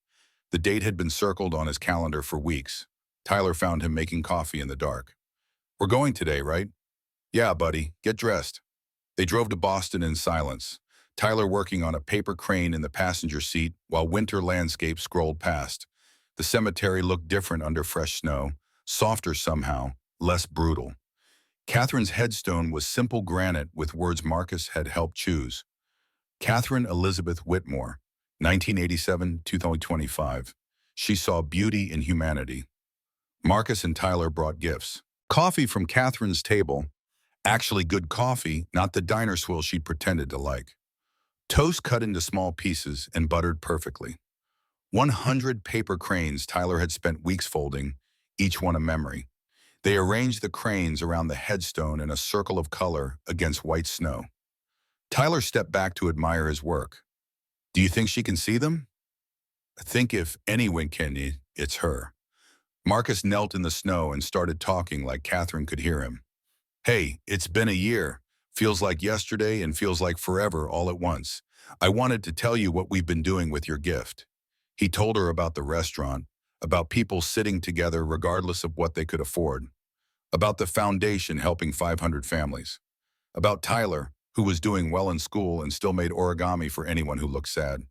The date had been circled on his calendar for weeks. Tyler found him making coffee in the dark. We're going today, right? Yeah, buddy. Get dressed. They drove to Boston in silence, Tyler working on a paper crane in the passenger seat while winter landscapes scrolled past. The cemetery looked different under fresh snow, softer somehow, less brutal. Catherine's headstone was simple granite with words Marcus had helped choose. Catherine Elizabeth Whitmore, 1987-2025. She saw beauty in humanity. Marcus and Tyler brought gifts. Coffee from Catherine's table. Actually good coffee, not the diner swill she'd pretended to like. Toast cut into small pieces and buttered perfectly. 100 paper cranes Tyler had spent weeks folding, each one a memory. They arranged the cranes around the headstone in a circle of color against white snow. Tyler stepped back to admire his work. Do you think she can see them? I think if anyone can, it's her. Marcus knelt in the snow and started talking like Catherine could hear him. Hey, it's been a year. Feels like yesterday and feels like forever all at once. I wanted to tell you what we've been doing with your gift. He told her about the restaurant, about people sitting together regardless of what they could afford, about the foundation helping 500 families, about Tyler, who was doing well in school and still made origami for anyone who looked sad.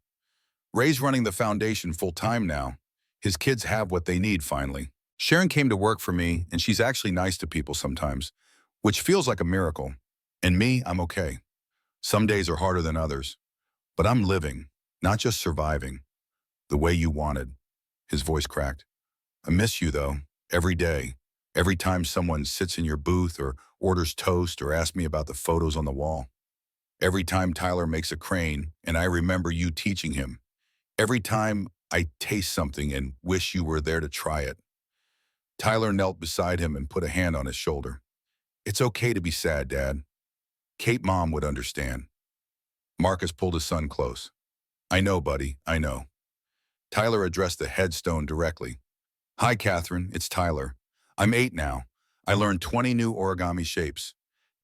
Ray's running the foundation full-time now. His kids have what they need finally. Sharon came to work for me, and she's actually nice to people sometimes, which feels like a miracle. And me, I'm okay. Some days are harder than others, but I'm living, not just surviving, the way you wanted. His voice cracked. I miss you, though, every day. Every time someone sits in your booth or orders toast or asks me about the photos on the wall. Every time Tyler makes a crane and I remember you teaching him. Every time I taste something and wish you were there to try it. Tyler knelt beside him and put a hand on his shoulder. It's okay to be sad, Dad. Kate Mom would understand. Marcus pulled his son close. I know, buddy, I know. Tyler addressed the headstone directly. Hi, Catherine, it's Tyler. I'm 8 now. I learned 20 new origami shapes.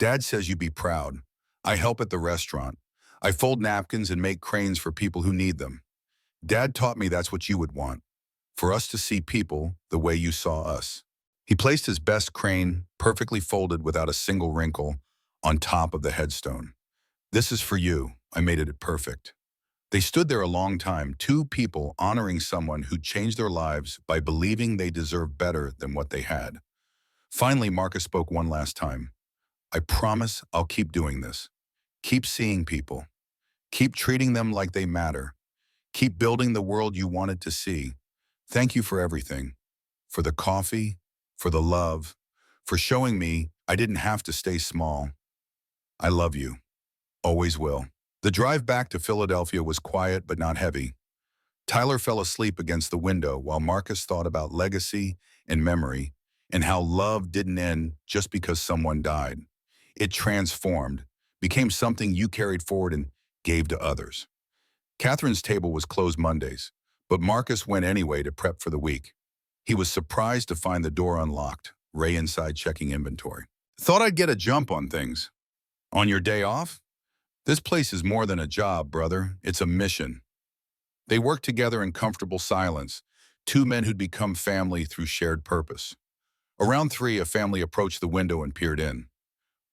Dad says you'd be proud. I help at the restaurant. I fold napkins and make cranes for people who need them. Dad taught me that's what you would want, for us to see people the way you saw us. He placed his best crane, perfectly folded without a single wrinkle, on top of the headstone. This is for you. I made it perfect. They stood there a long time, two people honoring someone who changed their lives by believing they deserved better than what they had. Finally, Marcus spoke one last time. I promise I'll keep doing this. Keep seeing people. Keep treating them like they matter. Keep building the world you wanted to see. Thank you for everything. For the coffee, for the love, for showing me I didn't have to stay small. I love you. Always will. The drive back to Philadelphia was quiet but not heavy. Tyler fell asleep against the window while Marcus thought about legacy and memory and how love didn't end just because someone died. It transformed, became something you carried forward and gave to others. Catherine's table was closed Mondays, but Marcus went anyway to prep for the week. He was surprised to find the door unlocked, Ray inside checking inventory. Thought I'd get a jump on things. On your day off? This place is more than a job, brother. It's a mission. They worked together in comfortable silence, two men who'd become family through shared purpose. Around 3, a family approached the window and peered in.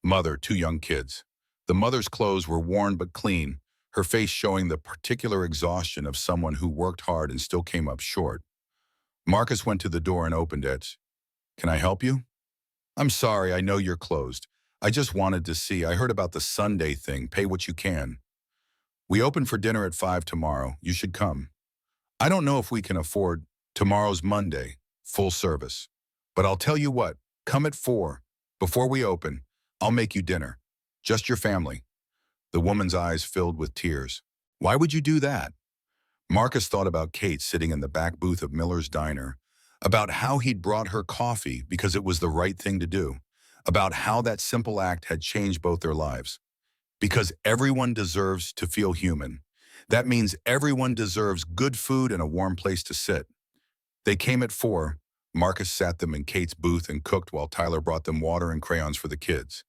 Mother, 2 young kids. The mother's clothes were worn but clean, her face showing the particular exhaustion of someone who worked hard and still came up short. Marcus went to the door and opened it. Can I help you? I'm sorry, I know you're closed. I just wanted to see. I heard about the Sunday thing. Pay what you can. We open for dinner at 5 tomorrow. You should come. I don't know if we can afford tomorrow's Monday, full service. But I'll tell you what, come at 4. Before we open, I'll make you dinner. Just your family. The woman's eyes filled with tears. Why would you do that? Marcus thought about Kate sitting in the back booth of Miller's Diner, about how he'd brought her coffee because it was the right thing to do, about how that simple act had changed both their lives. Because everyone deserves to feel human. That means everyone deserves good food and a warm place to sit. They came at 4. Marcus sat them in Kate's booth and cooked while Tyler brought them water and crayons for the kids.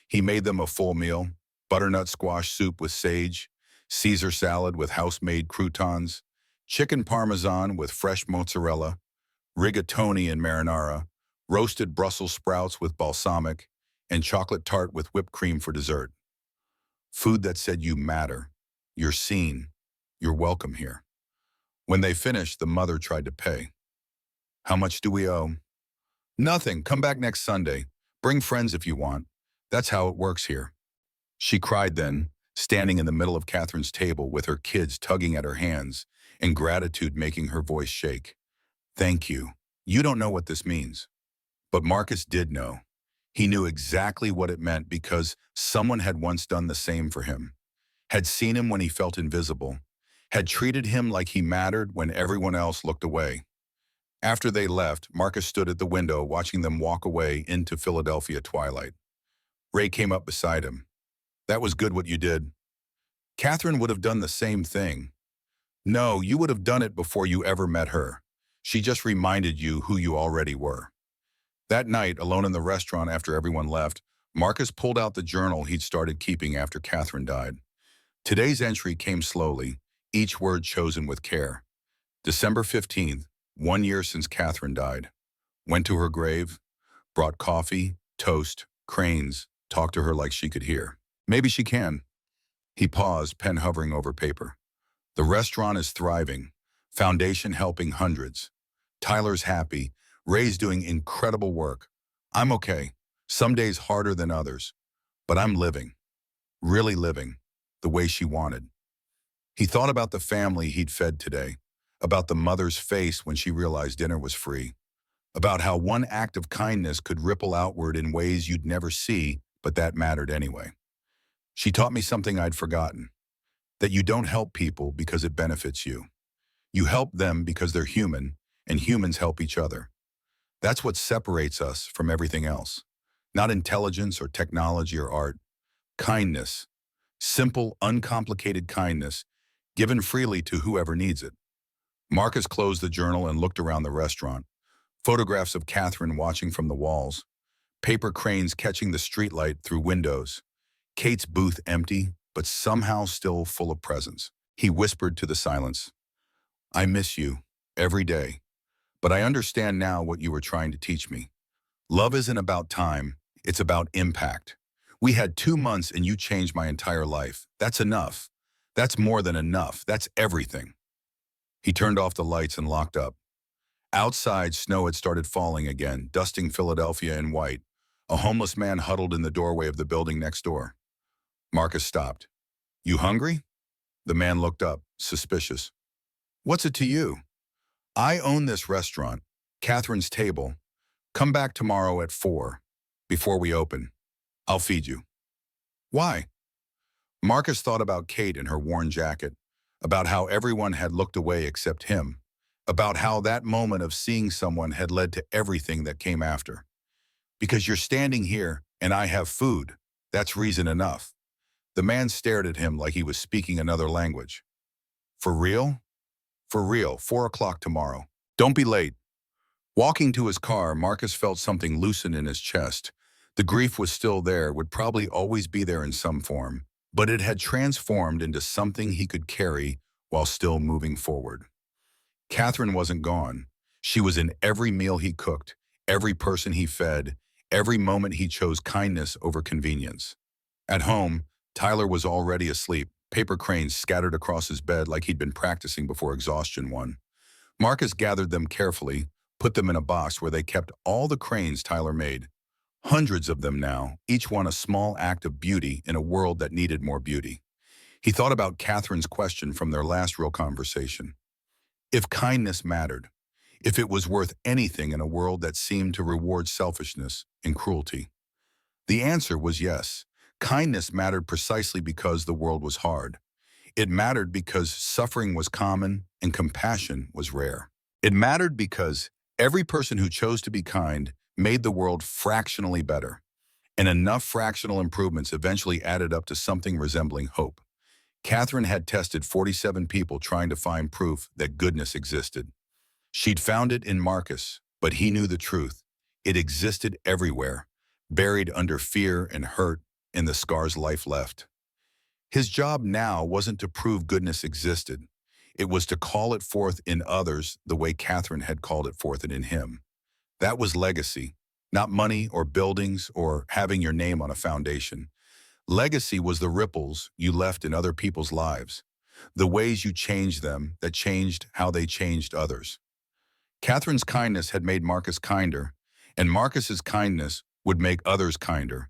He made them a full meal, butternut squash soup with sage, Caesar salad with house-made croutons, chicken parmesan with fresh mozzarella, rigatoni and marinara, roasted Brussels sprouts with balsamic, and chocolate tart with whipped cream for dessert. Food that said you matter, you're seen, you're welcome here. When they finished, the mother tried to pay. How much do we owe? Nothing. Come back next Sunday. Bring friends if you want. That's how it works here. She cried then, standing in the middle of Catherine's table with her kids tugging at her hands and gratitude making her voice shake. Thank you. You don't know what this means. But Marcus did know. He knew exactly what it meant because someone had once done the same for him, had seen him when he felt invisible, had treated him like he mattered when everyone else looked away. After they left, Marcus stood at the window watching them walk away into Philadelphia twilight. Ray came up beside him. That was good what you did. Catherine would have done the same thing. No, you would have done it before you ever met her. She just reminded you who you already were. That night, alone in the restaurant after everyone left, Marcus pulled out the journal he'd started keeping after Catherine died. Today's entry came slowly, each word chosen with care. December 15th, 1 year since Catherine died. Went to her grave, brought coffee, toast, cranes, talked to her like she could hear. Maybe she can. He paused, pen hovering over paper. The restaurant is thriving, foundation helping hundreds. Tyler's happy, Ray's doing incredible work. I'm okay, some days harder than others, but I'm living, really living, the way she wanted. He thought about the family he'd fed today, about the mother's face when she realized dinner was free, about how one act of kindness could ripple outward in ways you'd never see, but that mattered anyway. She taught me something I'd forgotten, that you don't help people because it benefits you. You help them because they're human, and humans help each other. That's what separates us from everything else. Not intelligence or technology or art. Kindness. Simple, uncomplicated kindness, given freely to whoever needs it. Marcus closed the journal and looked around the restaurant. Photographs of Catherine watching from the walls. Paper cranes catching the streetlight through windows. Kate's booth empty, but somehow still full of presence. He whispered to the silence, "I miss you every day, but I understand now what you were trying to teach me. Love isn't about time, it's about impact. We had 2 months and you changed my entire life. That's enough. That's more than enough. That's everything." He turned off the lights and locked up. Outside, snow had started falling again, dusting Philadelphia in white. A homeless man huddled in the doorway of the building next door. Marcus stopped. "You hungry?" The man looked up, suspicious. "What's it to you?" "I own this restaurant, Catherine's Table. Come back tomorrow at 4, before we open. I'll feed you." "Why?" Marcus thought about Kate in her worn jacket, about how everyone had looked away except him, about how that moment of seeing someone had led to everything that came after. "Because you're standing here and I have food. That's reason enough." The man stared at him like he was speaking another language. "For real?" "For real, 4 o'clock tomorrow. Don't be late." Walking to his car, Marcus felt something loosen in his chest. The grief was still there, would probably always be there in some form, but it had transformed into something he could carry while still moving forward. Catherine wasn't gone. She was in every meal he cooked, every person he fed, every moment he chose kindness over convenience. At home, Tyler was already asleep, paper cranes scattered across his bed like he'd been practicing before exhaustion won. Marcus gathered them carefully, put them in a box where they kept all the cranes Tyler made. Hundreds of them now, each one a small act of beauty in a world that needed more beauty. He thought about Catherine's question from their last real conversation. If kindness mattered, if it was worth anything in a world that seemed to reward selfishness and cruelty. The answer was yes. Kindness mattered precisely because the world was hard. It mattered because suffering was common and compassion was rare. It mattered because every person who chose to be kind made the world fractionally better, and enough fractional improvements eventually added up to something resembling hope. Catherine had tested 47 people trying to find proof that goodness existed. She'd found it in Marcus, but he knew the truth. It existed everywhere, buried under fear and hurt and the scars life left. His job now wasn't to prove goodness existed. It was to call it forth in others the way Catherine had called it forth in him. That was legacy, not money or buildings or having your name on a foundation. Legacy was the ripples you left in other people's lives, the ways you changed them that changed how they changed others. Catherine's kindness had made Marcus kinder, and Marcus's kindness would make others kinder.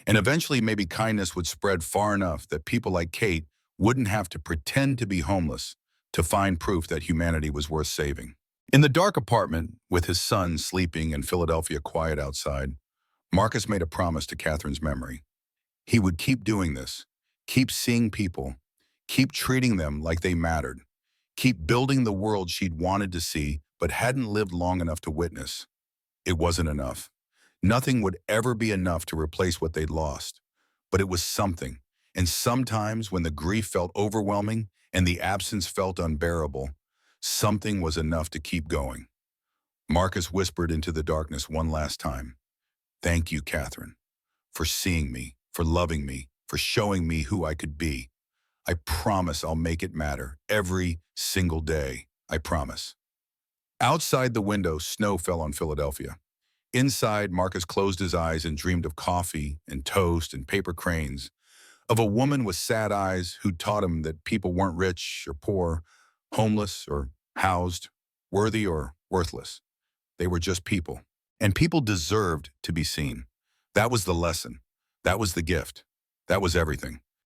And eventually maybe kindness would spread far enough that people like Kate wouldn't have to pretend to be homeless to find proof that humanity was worth saving. In the dark apartment, with his son sleeping and Philadelphia quiet outside, Marcus made a promise to Catherine's memory. He would keep doing this, keep seeing people, keep treating them like they mattered, keep building the world she'd wanted to see but hadn't lived long enough to witness. It wasn't enough. Nothing would ever be enough to replace what they'd lost. But it was something, and sometimes when the grief felt overwhelming and the absence felt unbearable, something was enough to keep going. Marcus whispered into the darkness one last time. "Thank you, Catherine, for seeing me, for loving me, for showing me who I could be. I promise I'll make it matter every single day. I promise." Outside the window, snow fell on Philadelphia. Inside, Marcus closed his eyes and dreamed of coffee and toast and paper cranes, of a woman with sad eyes who taught him that people weren't rich or poor, homeless or housed, worthy or worthless. They were just people. And people deserved to be seen. That was the lesson. That was the gift. That was everything.